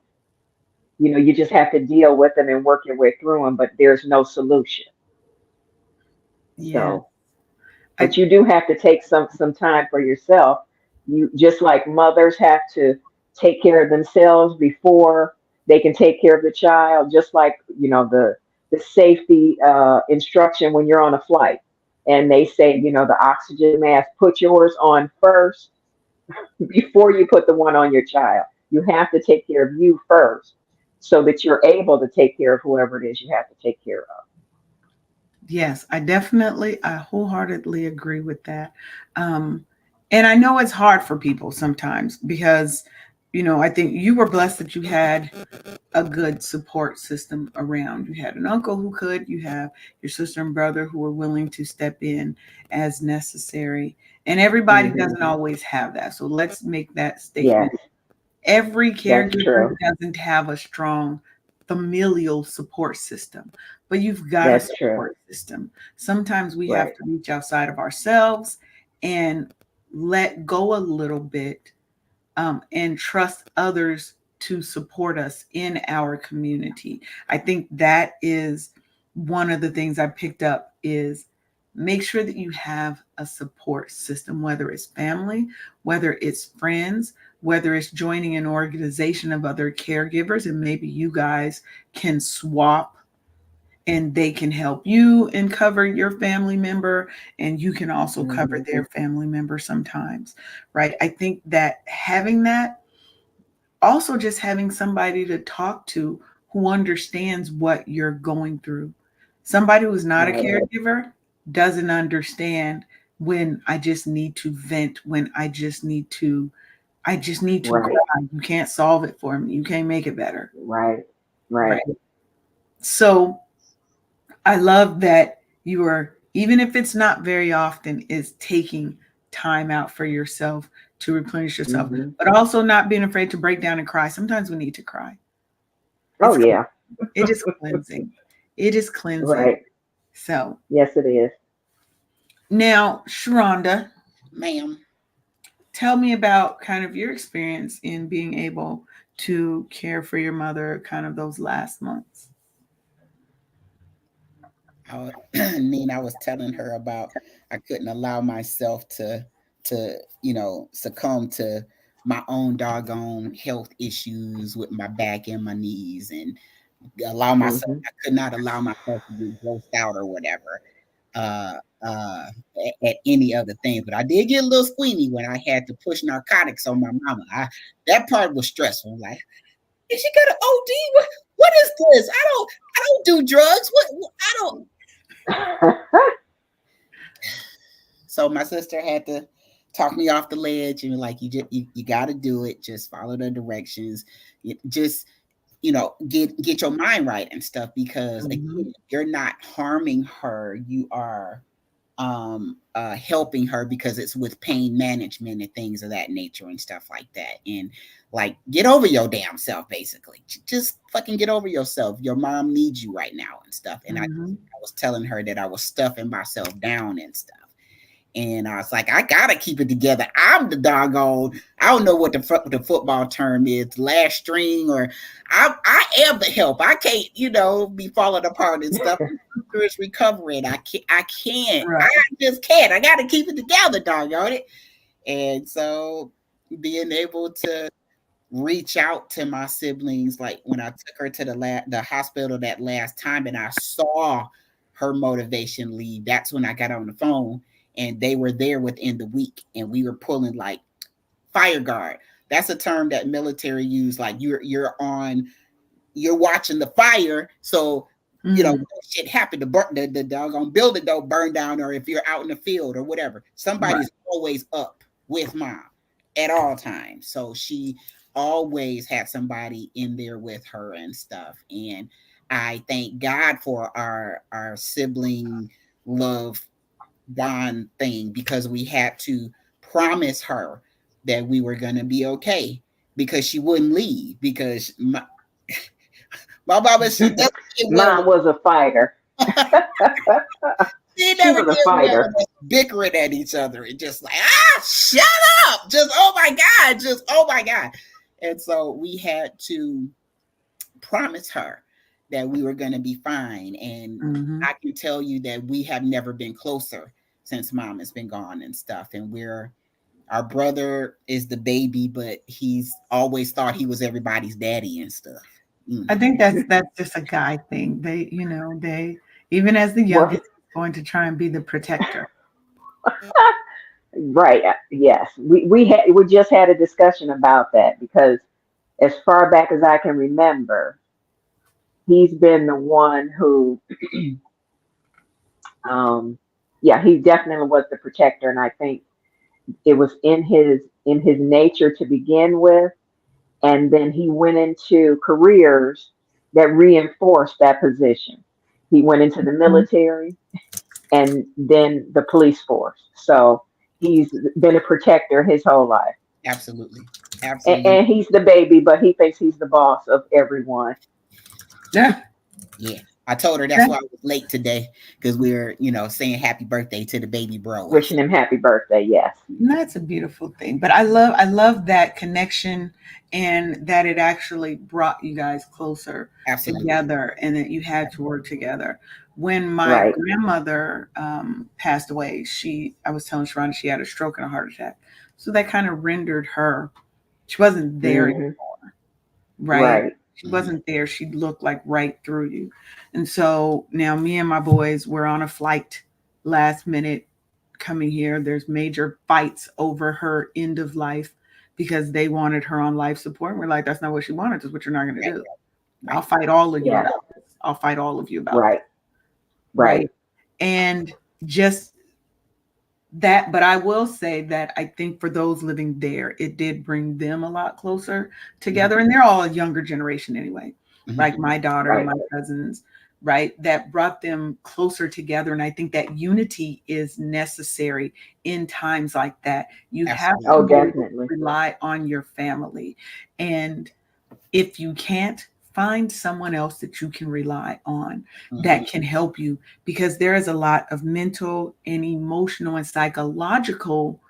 You just have to deal with them and work your way through them, but there's no solution. Yeah. So, but I you do have to take some time for yourself. You just like mothers have to take care of themselves before they can take care of the child, just like the safety instruction when you're on a flight, and they say the oxygen mask, put yours on first before you put the one on your child. You have to take care of you first so that you're able to take care of whoever it is you have to take care of. Yes, I wholeheartedly agree with that. Um, and I know it's hard for people sometimes because, I think you were blessed that you had a good support system around. You had an uncle who could, you have your sister and brother who were willing to step in as necessary. And everybody Hmm. doesn't always have that. So let's make that Yes, statement. Every that's caregiver true. doesn't have a strong familial support system, but you've got a That's true. support system. Sometimes we have Right. to reach outside of ourselves and let go a little bit, and trust others to support us in our community. I think that is one of the things I picked up is make sure that you have a support system, whether it's family, whether it's friends, whether it's joining an organization of other caregivers, and maybe you guys can swap and they can help you and cover your family member, and you can also cover their family member sometimes, right? I think that having that, also just having somebody to talk to who understands what you're going through. Somebody who's not a caregiver doesn't understand when I just need to vent, when I just need to cry. You can't solve it for me. You can't make it better. Right. So I love that you are, even if it's not very often, is taking time out for yourself to replenish yourself, but also not being afraid to break down and cry. Sometimes we need to cry. It is cleansing. It is cleansing. Right. So yes, it is. Now, Sharonda, ma'am, tell me about kind of your experience in being able to care for your mother kind of those last months. Nina, I was telling her about I couldn't allow myself to succumb to my own doggone health issues with my back and my knees, and allow myself. I could not allow myself to get grossed out or whatever at any other thing. But I did get a little squeamy when I had to push narcotics on my mama. That part was stressful. Like, is she got an OD? What is this? I don't do drugs. I don't. So my sister had to talk me off the ledge and like, you got to do it. Just follow the directions. Just get your mind right and stuff, because again, you're not harming her. You are helping her, because it's with pain management and things of that nature and stuff like that. And like, get over your damn self, basically. Just fucking get over yourself. Your mom needs you right now and stuff. And I was telling her that I was stuffing myself down and stuff. And I was like, I gotta keep it together. I'm the doggone, I don't know what the football term is, last string, or I am the help. I can't, be falling apart and stuff. It's recovering. I can't. Right. I just can't. I gotta keep it together, doggone it. And so being able to reach out to my siblings, like when I took her to the hospital that last time, and I saw her motivation leave, that's when I got on the phone. And they were there within the week, and we were pulling like fire guard. That's a term that military use. Like you're watching the fire. So, shit happened, the doggone building don't burn down, or if you're out in the field or whatever, somebody's always up with mom at all times. So she always had somebody in there with her and stuff. And I thank God for our sibling love bond thing, because we had to promise her that we were going to be okay, because she wouldn't leave, because my mama said mom was a fighter. She never was a fighter. Bickering at each other and just like, shut up, just oh my god. And so we had to promise her that we were going to be fine. And I can tell you that we have never been closer since mom has been gone and stuff. And our brother is the baby, but he's always thought he was everybody's daddy and stuff. I think that's just a guy thing. They even as the youngest, going to try and be the protector. Right. Yes. We just had a discussion about that, because as far back as I can remember, he's been the one who, he definitely was the protector. And I think it was in his nature to begin with. And then he went into careers that reinforced that position. He went into the military and then the police force. So he's been a protector his whole life. Absolutely. And he's the baby, but he thinks he's the boss of everyone. Yeah. I told her that's why I was late today, because we were, saying happy birthday to the baby bro. Wishing him happy birthday. Yes. That's a beautiful thing. But I love that connection, and that it actually brought you guys closer together, and that you had to work together. When my grandmother passed away, I was telling Sharonda she had a stroke and a heart attack. So that kind of rendered her, she wasn't there anymore. Right? She wasn't there. She looked like right through you. And so now me and my boys were on a flight last minute coming here. There's major fights over her end of life because they wanted her on life support. And we're like, that's not what she wanted. That's what you're not going to do. I'll fight all of you about this. I'll fight all of you about this. Right. And just that, but I will say that I think for those living there, it did bring them a lot closer together. And they're all a younger generation anyway, like my daughter and my cousins, right? That brought them closer together. And I think that unity is necessary in times like that. You have to definitely rely on your family. And if you can't, find someone else that you can rely on that can help you, because there is a lot of mental and emotional and psychological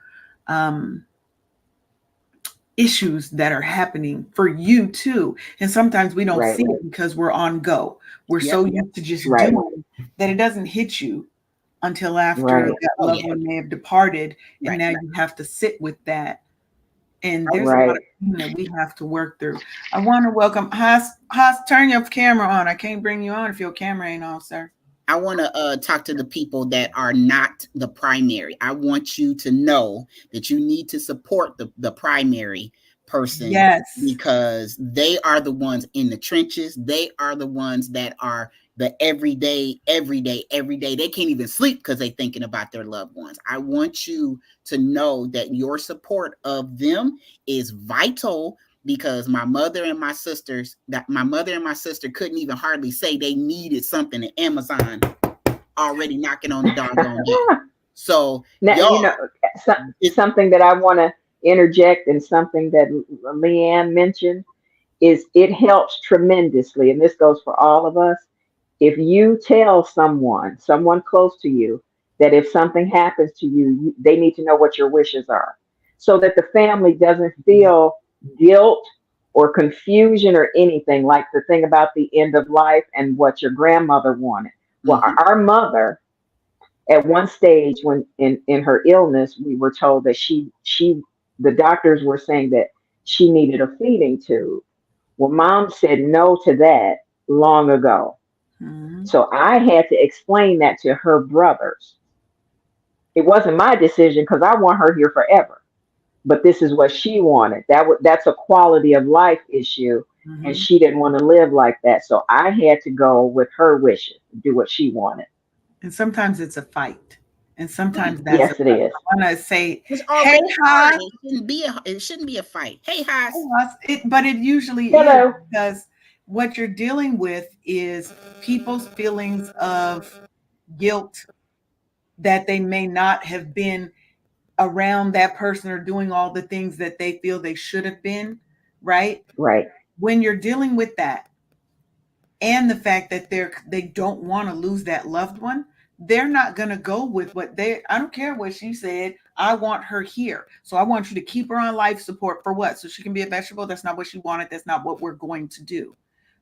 issues that are happening for you too. And sometimes we don't see it because we're on go. We're so used to just doing that it doesn't hit you until after that loved one may have departed. And now you have to sit with that. And there's a lot of things that we have to work through. I want to welcome Haas. Haas, turn your camera on. I can't bring you on if your camera ain't on, sir. I want to talk to the people that are not the primary. I want you to know that you need to support the primary person. Yes. Because they are the ones in the trenches. They are the ones that are the every day. They can't even sleep because they're thinking about their loved ones. I want you to know that your support of them is vital, because my mother and my sister couldn't even hardly say they needed something, and Amazon already knocking on the doggone door. So now, something that I want to interject, and something that Leanne mentioned, is it helps tremendously, and this goes for all of us. If you tell someone close to you, that if something happens to you, they need to know what your wishes are, so that the family doesn't feel guilt or confusion or anything, like the thing about the end of life and what your grandmother wanted. Well, our mother, at one stage when in her illness, we were told that the doctors were saying that she needed a feeding tube. Well, Mom said no to that long ago. So I had to explain that to her brothers. It wasn't my decision, because I want her here forever. But this is what she wanted. That's a quality of life issue. And she didn't want to live like that. So I had to go with her wishes, do what she wanted. And sometimes it's a fight. And sometimes that's it is. I want to say, hey, Haas. It shouldn't be a fight. Hey, Haas. But it usually is, because what you're dealing with is people's feelings of guilt that they may not have been around that person or doing all the things that they feel they should have been, right? Right. When you're dealing with that, and the fact that they don't want to lose that loved one, they're not going to go with I don't care what she said. I want her here. So I want you to keep her on life support for what? So she can be a vegetable? That's not what she wanted. That's not what we're going to do.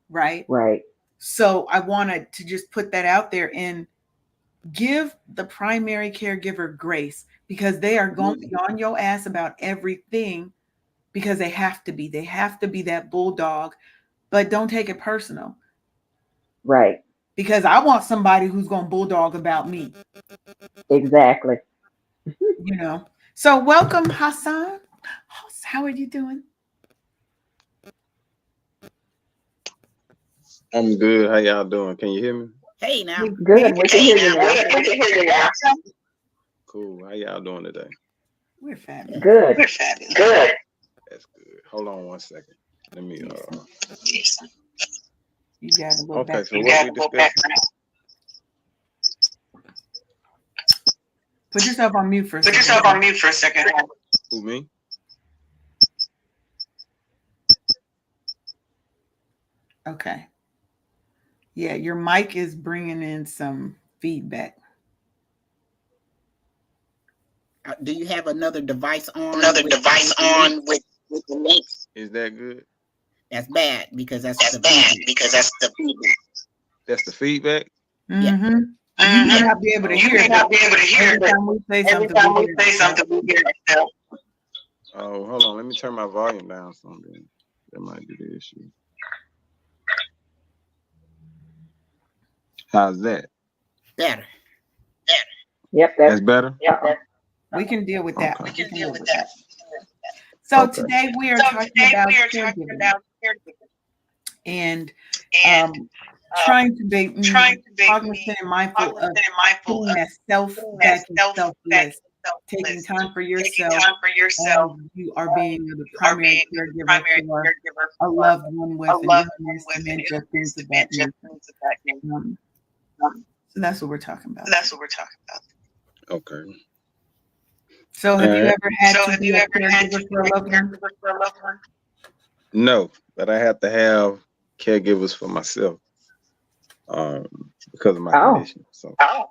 Right. Right. So I wanted to just put that out there and give the primary caregiver grace, because they are going to be on your ass about everything, because they have to be that bulldog, but don't take it personal. Right. Because I want somebody who's going to bulldog about me. Exactly. So welcome, Hassan. How are you doing? I'm good. How y'all doing? Can you hear me? Hey, now. Good. We can hear you now. Cool. How y'all doing today? We're fabulous. Good. That's good. Hold on one second. Let me. You got to go back. So what we discussing? Put yourself on mute for a second. Who, me? Okay. Yeah, your mic is bringing in some feedback. Do you have another device on? Another device on with the link? Is that good? That's bad because that's That's the bad feedback. because that's the feedback. That's the feedback. Yeah. Mm-hmm. You may not be able to You hear may it. not be able to hear Every it. time we say Every something, time we hear say it. something, we hear it. So, Oh, hold on. Let me turn my volume down something. That might be the issue. How's that? Better. Yep, That's better? yep. We can deal with that. Okay. we can deal with that. So Okay. today we are So talking today about we are talking caregiving about caregivers and and trying to be trying to be cognizant and mindful of cognizant and mindful putting of that self putting back that in self back selfless, in taking selfless, time for taking yourself time for yourself, as you are being the you are primary being the caregiver primary for caregiver a for loved one with a an loved one illness, with an dementia, illness, things of that dementia, nature. things of that nature. So that's what we're talking about. That's what we're talking about. Okay. So have you Alright. ever had So to have be you a ever had to caregiver be for a a loved one? caregiver for a loved one? No, but I have to have caregivers for myself because of my Oh. condition. So Oh,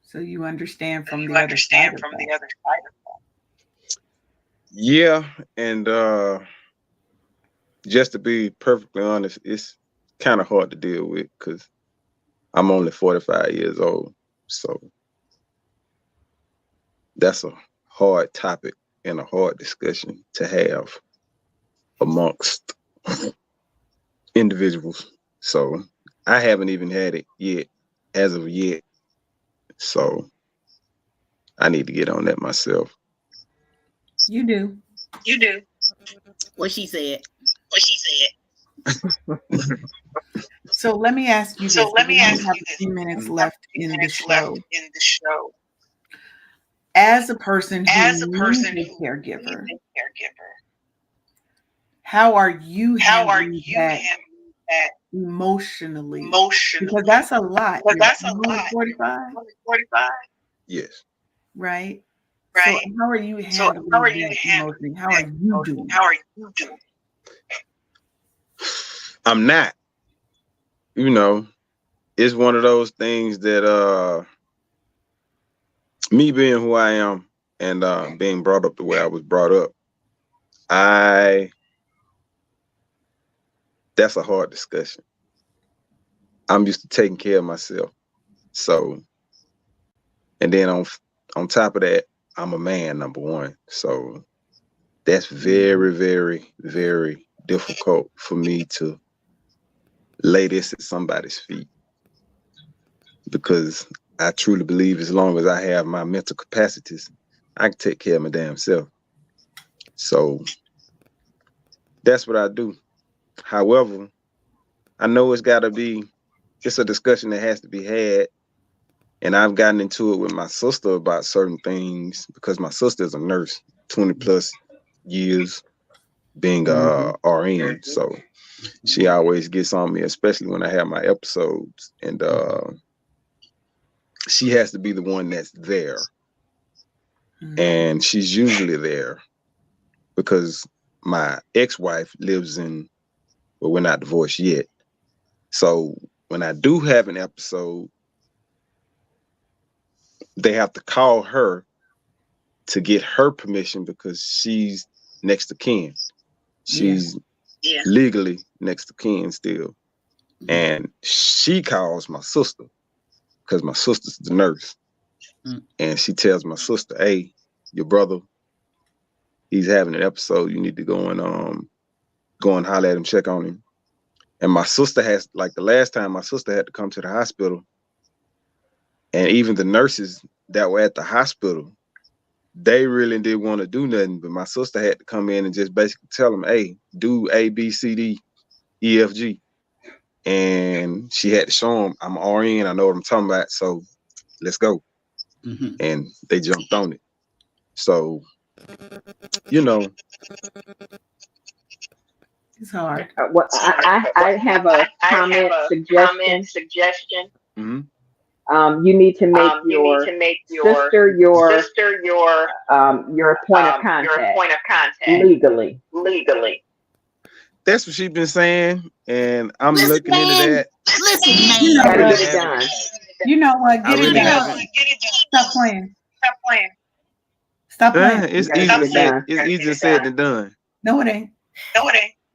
So you understand from you the other side understand of from that. the other side of that. yeah, and just to be perfectly honest, it's kind of hard to deal with because I'm only 45 years old. So that's a hard topic and a hard discussion to have amongst individuals. So I haven't even had it yet, as of yet. So I need to get on that myself. You do. You do. What she said. What she said. So let me ask you So this. let We me only ask have you a this. few minutes We have left a few in the minutes left show. in the show. As a person As a who person needs who a caregiver, needs a caregiver, how are you how are handling you that handling that emotionally? emotionally? Because that's a lot. Because You're that's a only lot. 45, You're only 45, Yes. right? So right? how are you So handling how are you that handling emotionally? How that are you emotion? doing? How are you doing? I'm not. You know, it's one of those things that me being who I am and being brought up the way I was brought up, that's a hard discussion. I'm used to taking care of myself. So, and then on top of that, I'm a man, number one. So that's very, very, very difficult for me to lay this at somebody's feet, because I truly believe as long as I have my mental capacities, I can take care of my damn self. So that's what I do. However, I know it's a discussion that has to be had. And I've gotten into it with my sister about certain things because my sister is a nurse, 20 plus years being RN. So she always gets on me, especially when I have my episodes. And she has to be the one that's there. And she's usually there because my ex-wife lives well, we're not divorced yet. So when I do have an episode, they have to call her to get her permission because she's next to kin. She's legally next to kin still. And she calls my sister because my sister's the nurse. And she tells my sister, hey, your brother, he's having an episode. You need to go and holler at him, check on him. And my sister has, like the last time, my sister had to come to the hospital. And even the nurses that were at the hospital, they really didn't want to do nothing. But my sister had to come in and just basically tell them, hey, do A, B, C, D, E, F, G. And she had to show them, I'm RN, I know what I'm talking about, so let's go. And they jumped on it. So, you know. It's hard. Well, I have a comment suggestion. You need to make your sister your point of contact legally. that's what she's been saying, and I'm Listen, looking into man. that. Listen, You know man. Gotta what? get it done. You know what? I Get it really done. haven't. Stop playing. Stop playing. It's You gotta easier get it said. done. It's easier said than done. No, it ain't.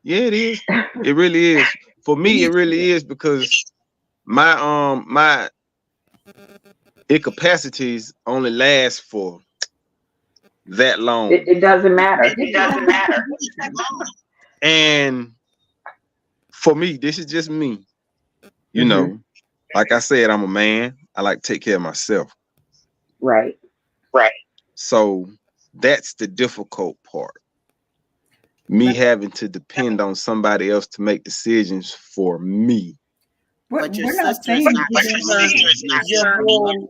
Yeah, it is. It really is. For me, it really is because my incapacities only last for that long. It doesn't matter. And for me, this is just me. You Mhm. know, like I said, I'm a man. I like to take care of myself. Right. So that's the difficult part. Me having to depend on somebody else to make decisions for me. We're But your not sister saying is not giving her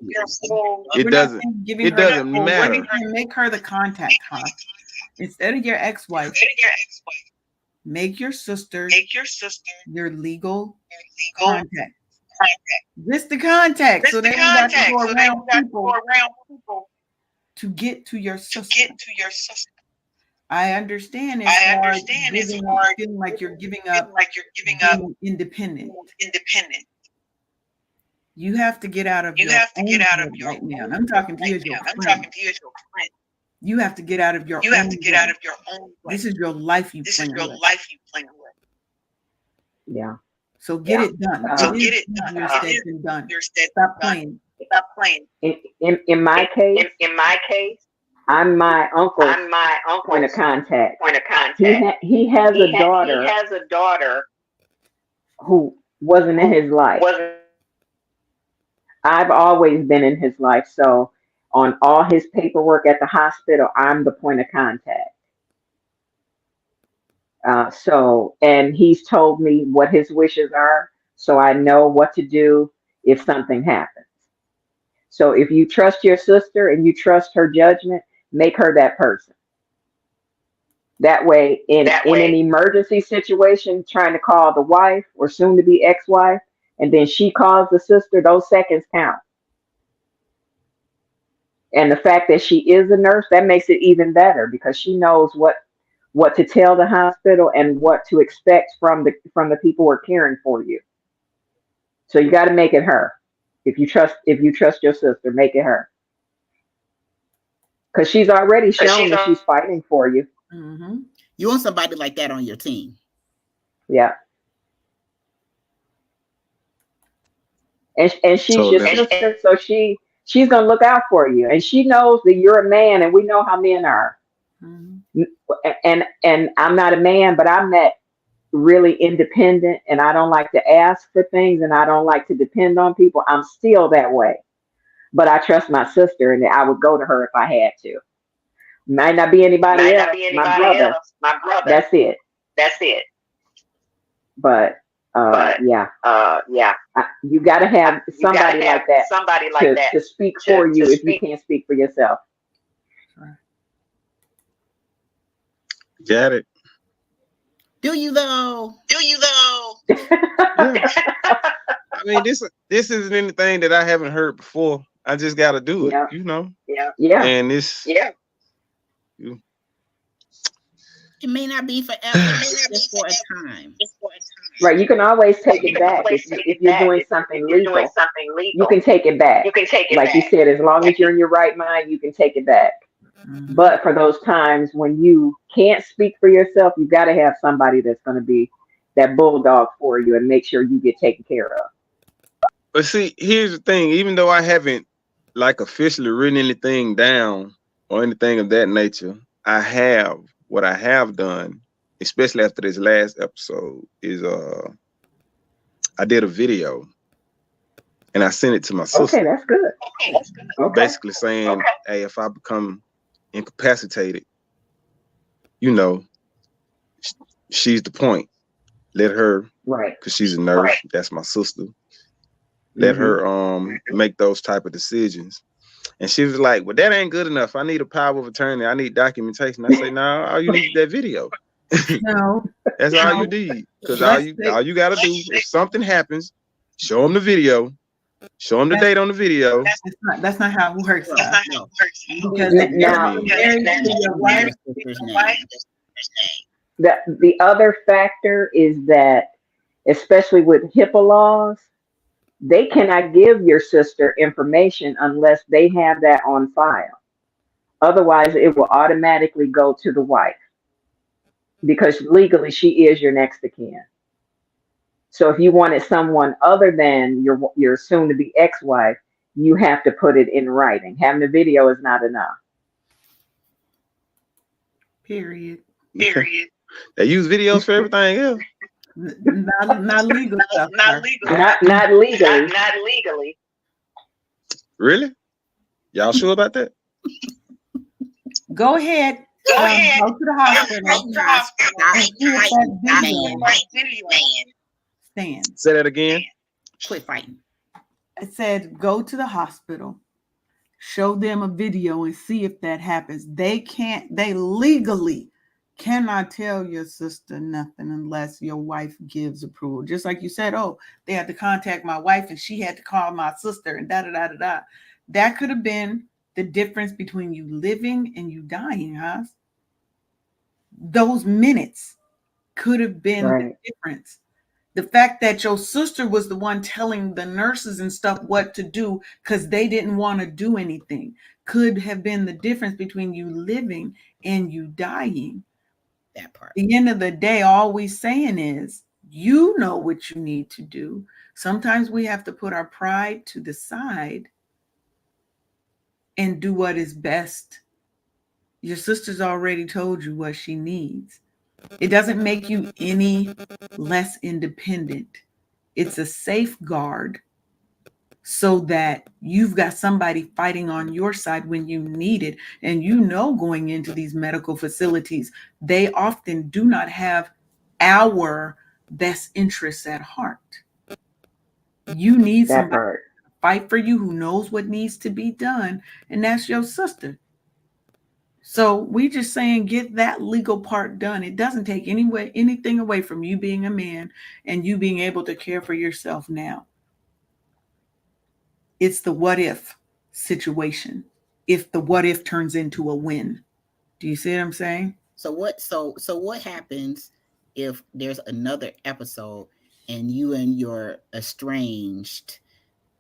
your whole. It We're not doesn't. saying giving It her that doesn't whole- matter. We're saying make her the contact, huh? Instead of your ex-wife, make your sister your legal contact. Just the contact, so they ain't got to go around people to get to your sister. I understand it's hard feeling like you're giving up being independent. You have to get out of your own head right now. And I'm talking to you as your friend. You have to get out of your own way. This is your life you playing with. Yeah. So get it done. It is easier said than done. Stop playing. In my case, I'm my uncle's point of contact. He has a daughter who wasn't in his life. I've always been in his life, so on all his paperwork at the hospital, I'm the point of contact. And he's told me what his wishes are, so I know what to do if something happens. So if you trust your sister and you trust her judgment, make her that person. That way, in an emergency situation, trying to call the wife or soon to be ex-wife, and then she calls the sister, those seconds count. And the fact that she is a nurse, that makes it even better because she knows what to tell the hospital and what to expect from the people who are caring for you. So you got to make it her. If you trust your sister, make it her. Because she's already shown that she's fighting for you. Mm-hmm. You want somebody like that on your team. Yeah. And she's your sister, so she's gonna look out for you. And she knows that you're a man, and we know how men are. Mm-hmm. And I'm not a man, but I'm that really independent, and I don't like to ask for things, and I don't like to depend on people. I'm still that way. But I trust my sister, and I would go to her if I had to. Might not be anybody else. My brother. That's it. But yeah. You got to have somebody like that to speak for you if you can't speak for yourself. Got it. Do you though? Yeah. I mean, this isn't anything that I haven't heard before. I just got to do it, you know. Yeah. And it's it may not be forever, just for a time. Right. You can always take it back if you're doing something legal. You can take it back. Like you said, as long as you're in your right mind, you can take it back. Mm-hmm. But for those times when you can't speak for yourself, you got to have somebody that's going to be that bulldog for you and make sure you get taken care of. But see, here's the thing. Even though I haven't like officially written anything down or anything of that nature, what I have done, especially after this last episode, is I did a video and I sent it to my sister. Okay, that's good. Okay. Basically saying, hey, if I become incapacitated, you know, she's the point. Let her, right? Because she's a nurse. Right. That's my sister. Let her make those type of decisions. And she was like, well, that ain't good enough. I need a power of attorney. I need documentation. I say, no, all you need is that video. No. That's all you need. Because all you got to do, if something happens, show them the video. Show them the date on the video. That's not how it works. No. Because now, your wife, The other factor is that, especially with HIPAA laws, they cannot give your sister information unless they have that on file. Otherwise, it will automatically go to the wife because legally she is your next of kin. So if you wanted someone other than your soon to be ex-wife, you have to put it in writing. Having the video is not enough. Period. Period. They use videos for everything else. Not legal stuff. Not legally. Not legally. Not legally. Really? Y'all sure about that? Go ahead. Go ahead. Go to the hospital. Stand. Say that again. Quit fighting. I said, go to the hospital, show them a video and see if that happens. They legally cannot tell your sister nothing unless your wife gives approval. Just like you said, oh, they had to contact my wife and she had to call my sister and da-da-da-da-da. That could have been the difference between you living and you dying, huh? Those minutes could have been the difference. The fact that your sister was the one telling the nurses and stuff what to do because they didn't want to do anything could have been the difference between you living and you dying. That part. At the end of the day, all we're saying is, you know what you need to do. Sometimes we have to put our pride to the side and do what is best. Your sister's already told you what she needs. It doesn't make you any less independent. It's a safeguard so that you've got somebody fighting on your side when you need it. And you know, going into these medical facilities, they often do not have our best interests at heart. You need somebody to fight for you who knows what needs to be done, and that's your sister. So we just saying, get that legal part done. It doesn't take anything away from you being a man and you being able to care for yourself now. It's the what if situation. If the what if turns into a win. Do you see what I'm saying? So what happens if there's another episode and you and your estranged,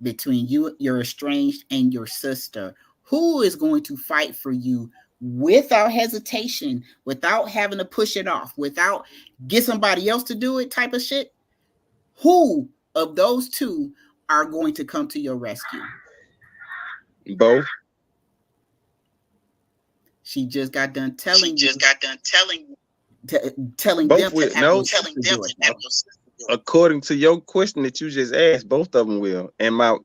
between you're estranged and your sister, who is going to fight for you without hesitation, without having to push it off, without get somebody else to do it type of shit? Who of those two are going to come to your rescue? Both. She just got done telling both them. According to your question that you just asked, both of them will. And my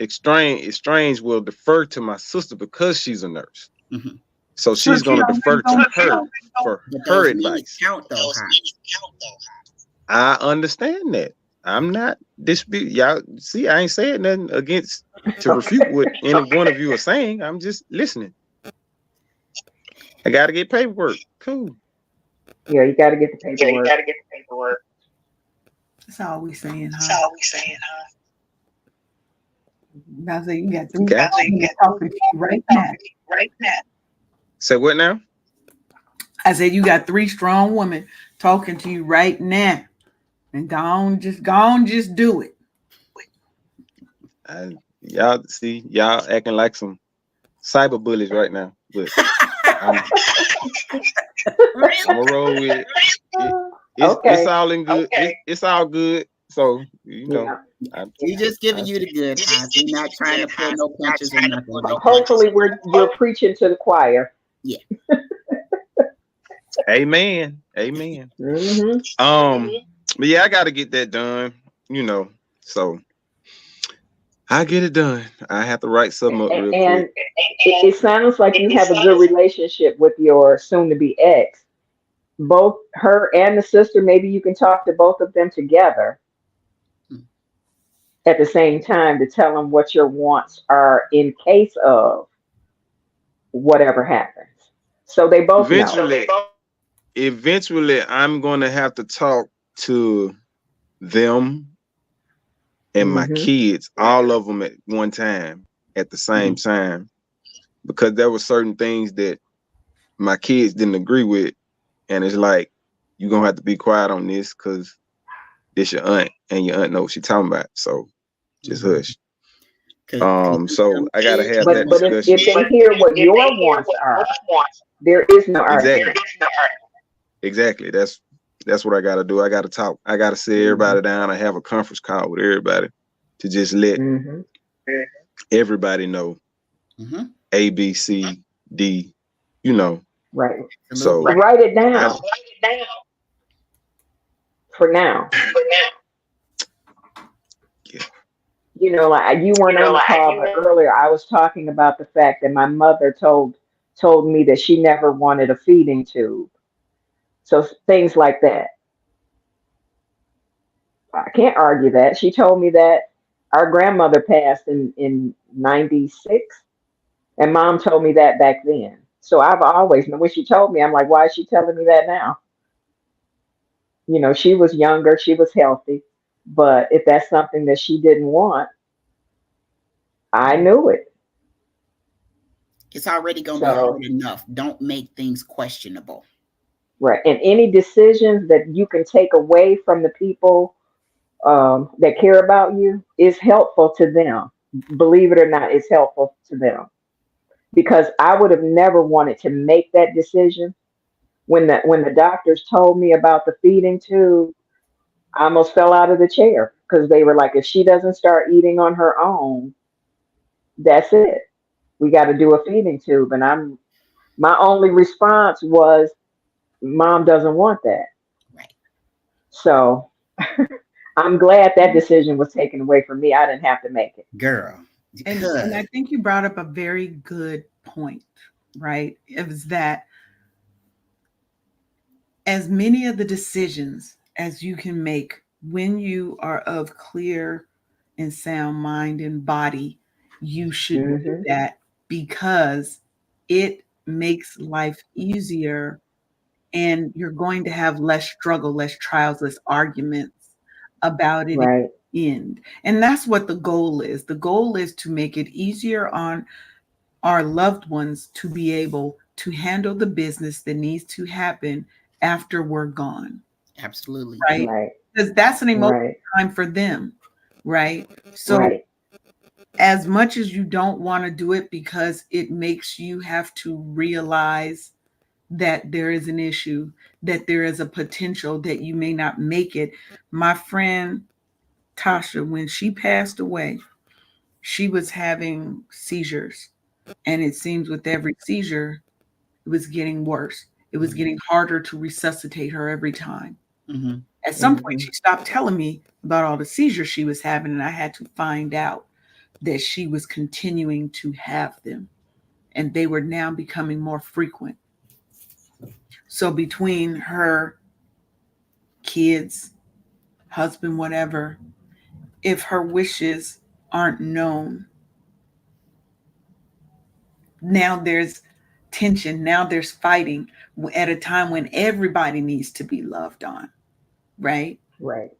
estranged will defer to my sister because she's a nurse. Mm-hmm. So she's going to defer to her for her advice. I understand that. I'm not dispute. Y'all see, I ain't saying nothing against to refute what any one of you are saying. I'm just listening. I got to get paperwork. Cool. Yeah, you got to get the paperwork. That's all we saying, huh? That's all we saying, huh? I say you got three people talking to you right now. Say what now? I said you got three strong women talking to you right now. And go on, just do it. Y'all acting like some cyber bullies right now. But I'm gonna roll with it. It's all in good. Okay. It's all good. So you know, we're just giving you the good. We're not trying to pull no punches or nothing. Hopefully, you're preaching to the choir. Yeah. Amen. Mm-hmm. But yeah, I got to get that done. You know, so I get it done. I have to write something up real quick. It sounds like you have a good relationship with your soon-to-be ex. Both her and the sister, maybe you can talk to both of them together at the same time to tell them what your wants are in case of whatever happens. So they both know. Eventually, I'm going to have to talk to them and my kids, all of them at one time, at the same time, because there were certain things that my kids didn't agree with. And it's like, you're gonna have to be quiet on this because this your aunt, and your aunt knows what she's talking about. So just hush. So I gotta have that But if discussion. they hear what your wants are, there is no Exactly. argument. Exactly. That's what I gotta do. I gotta talk. I gotta sit everybody down. I have a conference call with everybody to just let everybody know A, B, C, D, you know. Right. So write it down for now. Yeah. You know, like you weren't on the call, but earlier I was talking about the fact that my mother told me that she never wanted a feeding tube. So things like that. I can't argue that. She told me that our grandmother passed in 96, and mom told me that back then. So I've always known. When she told me, I'm like, why is she telling me that now? You know, she was younger, she was healthy, but if that's something that she didn't want, I knew it. It's already going to be hard enough. Don't make things questionable. Right. And any decisions that you can take away from the people that care about you is helpful to them. Believe it or not, it's helpful to them. Because I would have never wanted to make that decision. When the doctors told me about the feeding tube, I almost fell out of the chair because they were like, if she doesn't start eating on her own, that's it. We got to do a feeding tube. And my only response was, Mom doesn't want that. Right. So I'm glad that decision was taken away from me. I didn't have to make it. Girl. And I think you brought up a very good point, right? It was that as many of the decisions as you can make when you are of clear and sound mind and body, you should do that because it makes life easier and you're going to have less struggle, less trials, less arguments about it Right. at the end. And that's what the goal is. The goal is to make it easier on our loved ones to be able to handle the business that needs to happen after we're gone. Absolutely. Right? Right. Because that's an emotional Right. time for them. Right. So Right. as much as you don't want to do it because it makes you have to realize that there is an issue, that there is a potential that you may not make it. My friend Tasha, when she passed away, she was having seizures. And it seems with every seizure, it was getting worse. It was getting harder to resuscitate her every time. At some point, she stopped telling me about all the seizures she was having, and I had to find out that she was continuing to have them, and they were now becoming more frequent. So between her kids, husband, whatever, if her wishes aren't known, now there's tension, now there's fighting at a time when everybody needs to be loved on, right? Right.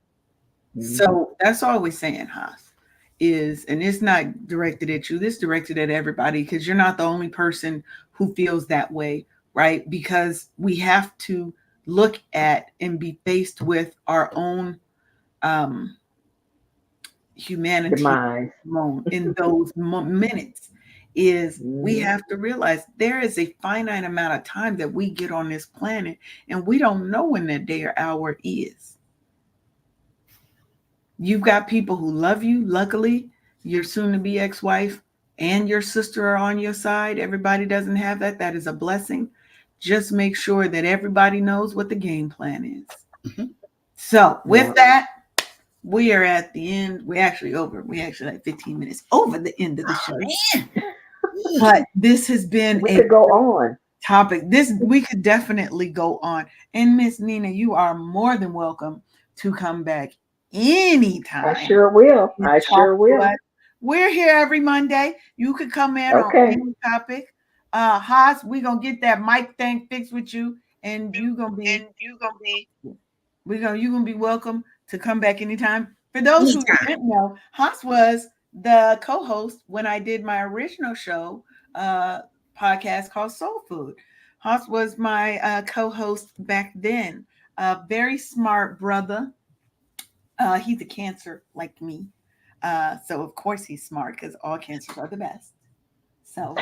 So that's all we're saying, Haas, is, and it's not directed at you, this directed at everybody because you're not the only person who feels that way, right? Because we have to look at and be faced with our own humanity Demise. in those minutes is we Mhm. have to realize there is a finite amount of time that we get on this planet and we don't know when that day or hour is. You've got people who love you. Luckily, your soon to be ex-wife and your sister are on your side. Everybody doesn't have that. That is a blessing. Just make sure that everybody knows what the game plan is. So with that, we are at the end. We're actually like 15 minutes over the end of the show. But this has been we could go on. Topic. We could definitely go on. And Miss Nina, you are more than welcome to come back anytime. I sure will. I sure will. We're here every Monday. You could come in on any topic. Haas, we're gonna get that mic thing fixed with you, and you're gonna be welcome to come back anytime. For those who didn't know, Haas was the co-host when I did my original show, podcast called Soul Food. Haas was my co-host back then. A very smart brother. He's a Cancer like me. So of course he's smart because all cancers are the best. So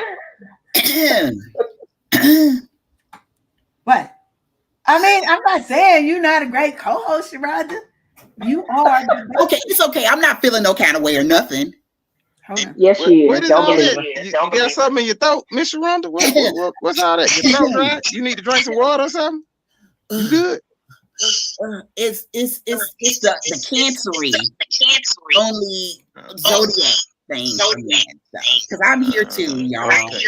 what? I mean, I'm not saying you're not a great co-host, Sharonda. You are. Okay, it's okay. I'm not feeling no kind of way or nothing. Hold on. Yes, she What is. is Don't all believe that? her. You got something in your throat, Miss Sharonda? What's all that? Your throat dry? You need to drink some water or something? You good? It's the cancery only zodiac thing. Because I'm here too, y'all. Okay.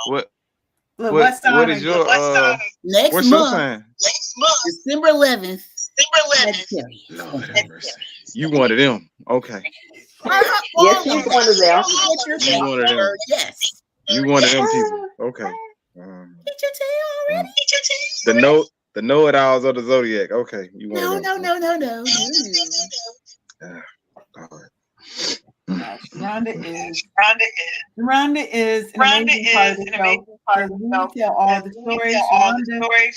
What Look, what sign is are your Next what's your month, sign? December 11th. Lord have mercy. You one of them. Okay. Yes, she's one of them. You one of them. Yes. You one of them people. Okay. Did you tell already? The know-it-alls of the zodiac. Okay. You one No. of them. No. Lord. Rhonda is an amazing part of the show. Because we tell all the stories.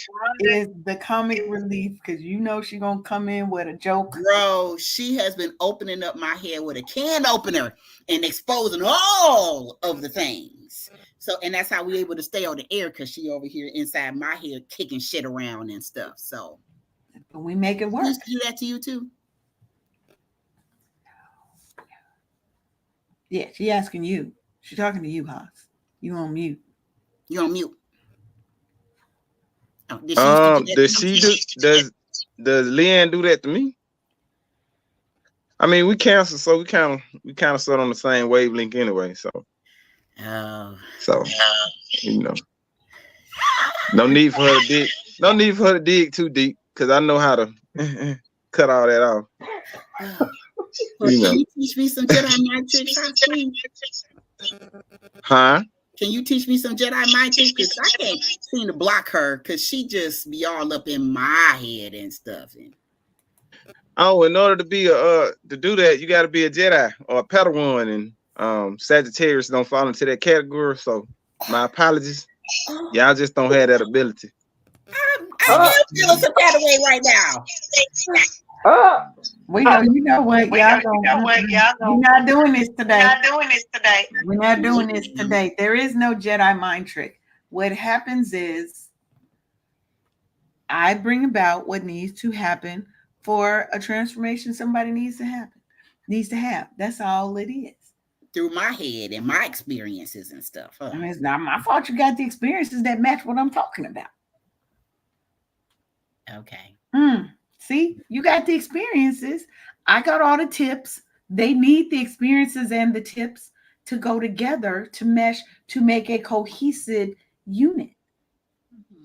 Rhonda is the comic relief because you know she's gonna come in with a joke. Bro, she has been opening up my head with a can opener and exposing all of the things. So, and that's how we're able to stay on the air because she over here inside my head kicking shit around and stuff. So, but we make it work. Used to do that to you too? Yeah, she asking you. She's talking to you, Haas. You on mute. You're on mute. Oh, does Leanne do that to me? I mean, we cancel, so we kind of sit on the same wavelength anyway. So you know, no need for her to dig too deep because I know how to cut all that off. Well, can you teach me some Jedi mind tricks? Huh? Can you teach me some Jedi mind tricks? Because I can't seem to block her because she just be all up in my head and stuff. Oh, in order to be to do that, you got to be a Jedi or a Padawan, and Sagittarius don't fall into that category. So my apologies. Y'all just don't have that ability. I'm feeling some kind of way right now. You know what? Y'all we're not doing this today. We're not doing this today. There is no Jedi mind trick. What happens is I bring about what needs to happen for a transformation somebody needs to have. That's all it is. Through my head and my experiences and stuff. Huh? I mean, it's not my fault you got the experiences that match what I'm talking about. Okay. See, you got the experiences. I got all the tips. They need the experiences and the tips to go together to mesh to make a cohesive unit.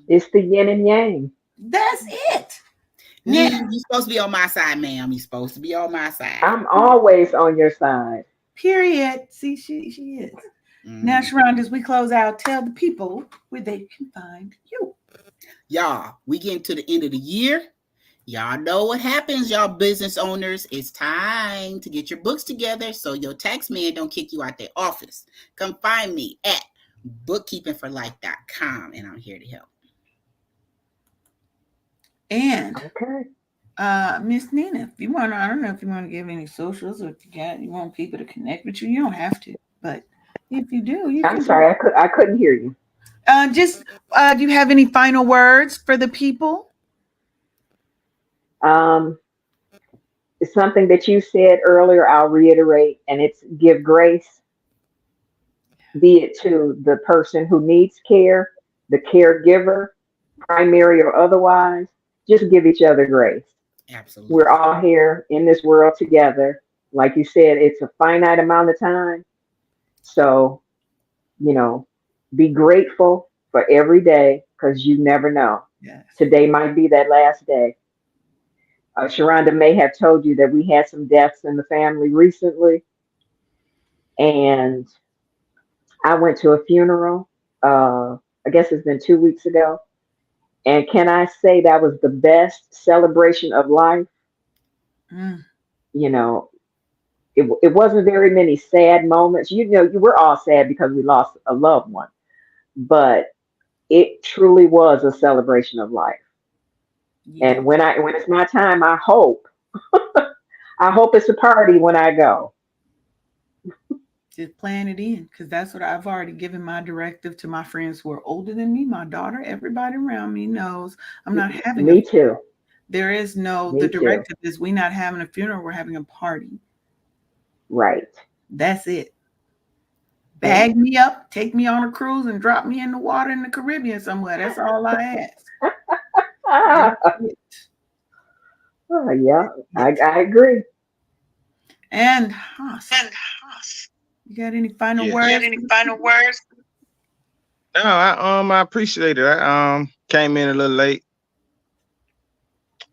It's the yin and yang. That's it. Now, you're supposed to be on my side, ma'am. You're supposed to be on my side. I'm always on your side. Period. See, she is. Now, Sharonda, as we close out, tell the people where they can find you. Y'all, we getting to the end of the year. Y'all know what happens, y'all business owners. It's time to get your books together so your tax man don't kick you out their office. Come find me at bookkeepingforlife.com, and I'm here to help. And Miss Nina, if you want, I don't know if you want to give any socials or if you want people to connect with you. You don't have to, but if you do, you I'm sorry, I couldn't hear you. Do you have any final words for the people? It's something that you said earlier. I'll reiterate, and it's give grace, be it to the person who needs care, the caregiver, primary or otherwise. Just give each other grace. Absolutely. We're all here in this world together. Like you said, it's a finite amount of time. So, be grateful for every day because you never know. Yes. Today might be that last day. Sharonda may have told you that we had some deaths in the family recently. And I went to a funeral, I guess it's been 2 weeks ago. And can I say that was the best celebration of life? It wasn't very many sad moments. You were all sad because we lost a loved one. But it truly was a celebration of life. Yeah. And when it's my time, I hope it's a party when I go. Just plan it in, because that's what I've already given my directive to my friends who are older than me, my daughter, everybody around me knows I'm not having a. Me too. There is no. The Me too. directive is we not having a funeral. We're having a party. Right. That's it. Yeah. Bag me up, take me on a cruise, and drop me in the water in the Caribbean somewhere. That's all I ask. Ah, That's it. oh, yeah, It. I agree. And Haas, And Haas, you got any final Yes. you got words? any final words? No, I appreciate it. I came in a little late.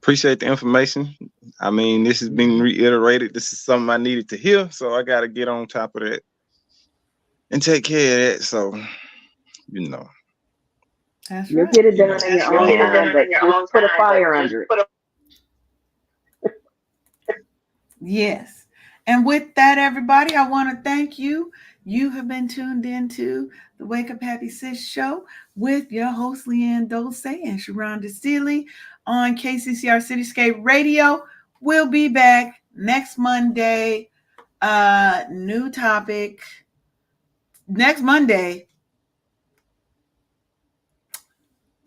Appreciate the information. I mean, this has been reiterated. This is something I needed to hear, so I got to get on top of that and take care of that. So, you know, That's You'll right. get it You done know. in your You'll own get it done time, but in your just own put a time, fire but under it. just put a Yes. And with that, everybody, I want to thank you. You have been tuned into the Wake Up Happy Sis show with your host, Leanne Dulce and Sharonda Steely on KCCR Cityscape Radio. We'll be back next Monday. New topic. Next Monday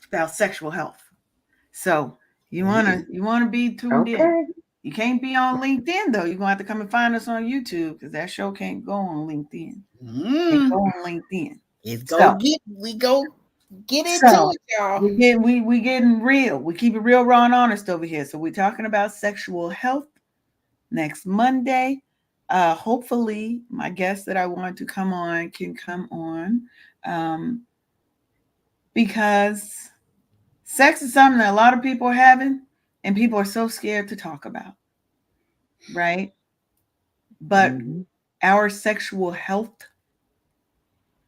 about sexual health. So you wanna be tuned in. Okay. You can't be on LinkedIn though. You're gonna have to come and find us on YouTube because that show can't go on LinkedIn. Can't go on LinkedIn. It's So- we go get into So, it, y'all. we getting real. We keep it real, raw, and honest over here. So we're talking about sexual health next Monday. Hopefully, my guest that I want to come on can come on, because sex is something that a lot of people are having, and people are so scared to talk about, right? But our sexual health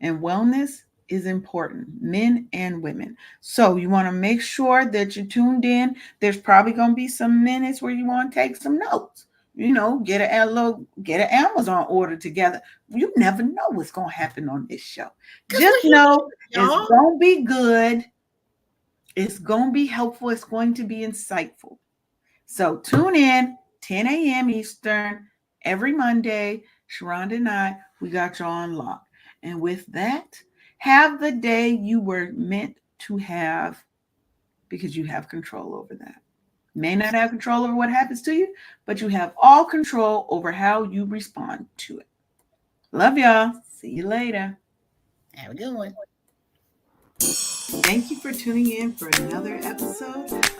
and wellness is important, men and women. So you want to make sure that you're tuned in. There's probably going to be some minutes where you want to take some notes. You know, get an Amazon order together. You never know what's going to happen on this show. Just know it's going to be good. It's going to be helpful. It's going to be insightful. So tune in 10 a.m. Eastern every Monday. Sharonda and I, we got you on lock. And with that, have the day you were meant to have, because you have control over that. You may not have control over what happens to you, but you have all control over how you respond to it. Love y'all. See you later. Have a good one. Thank you for tuning in for another episode of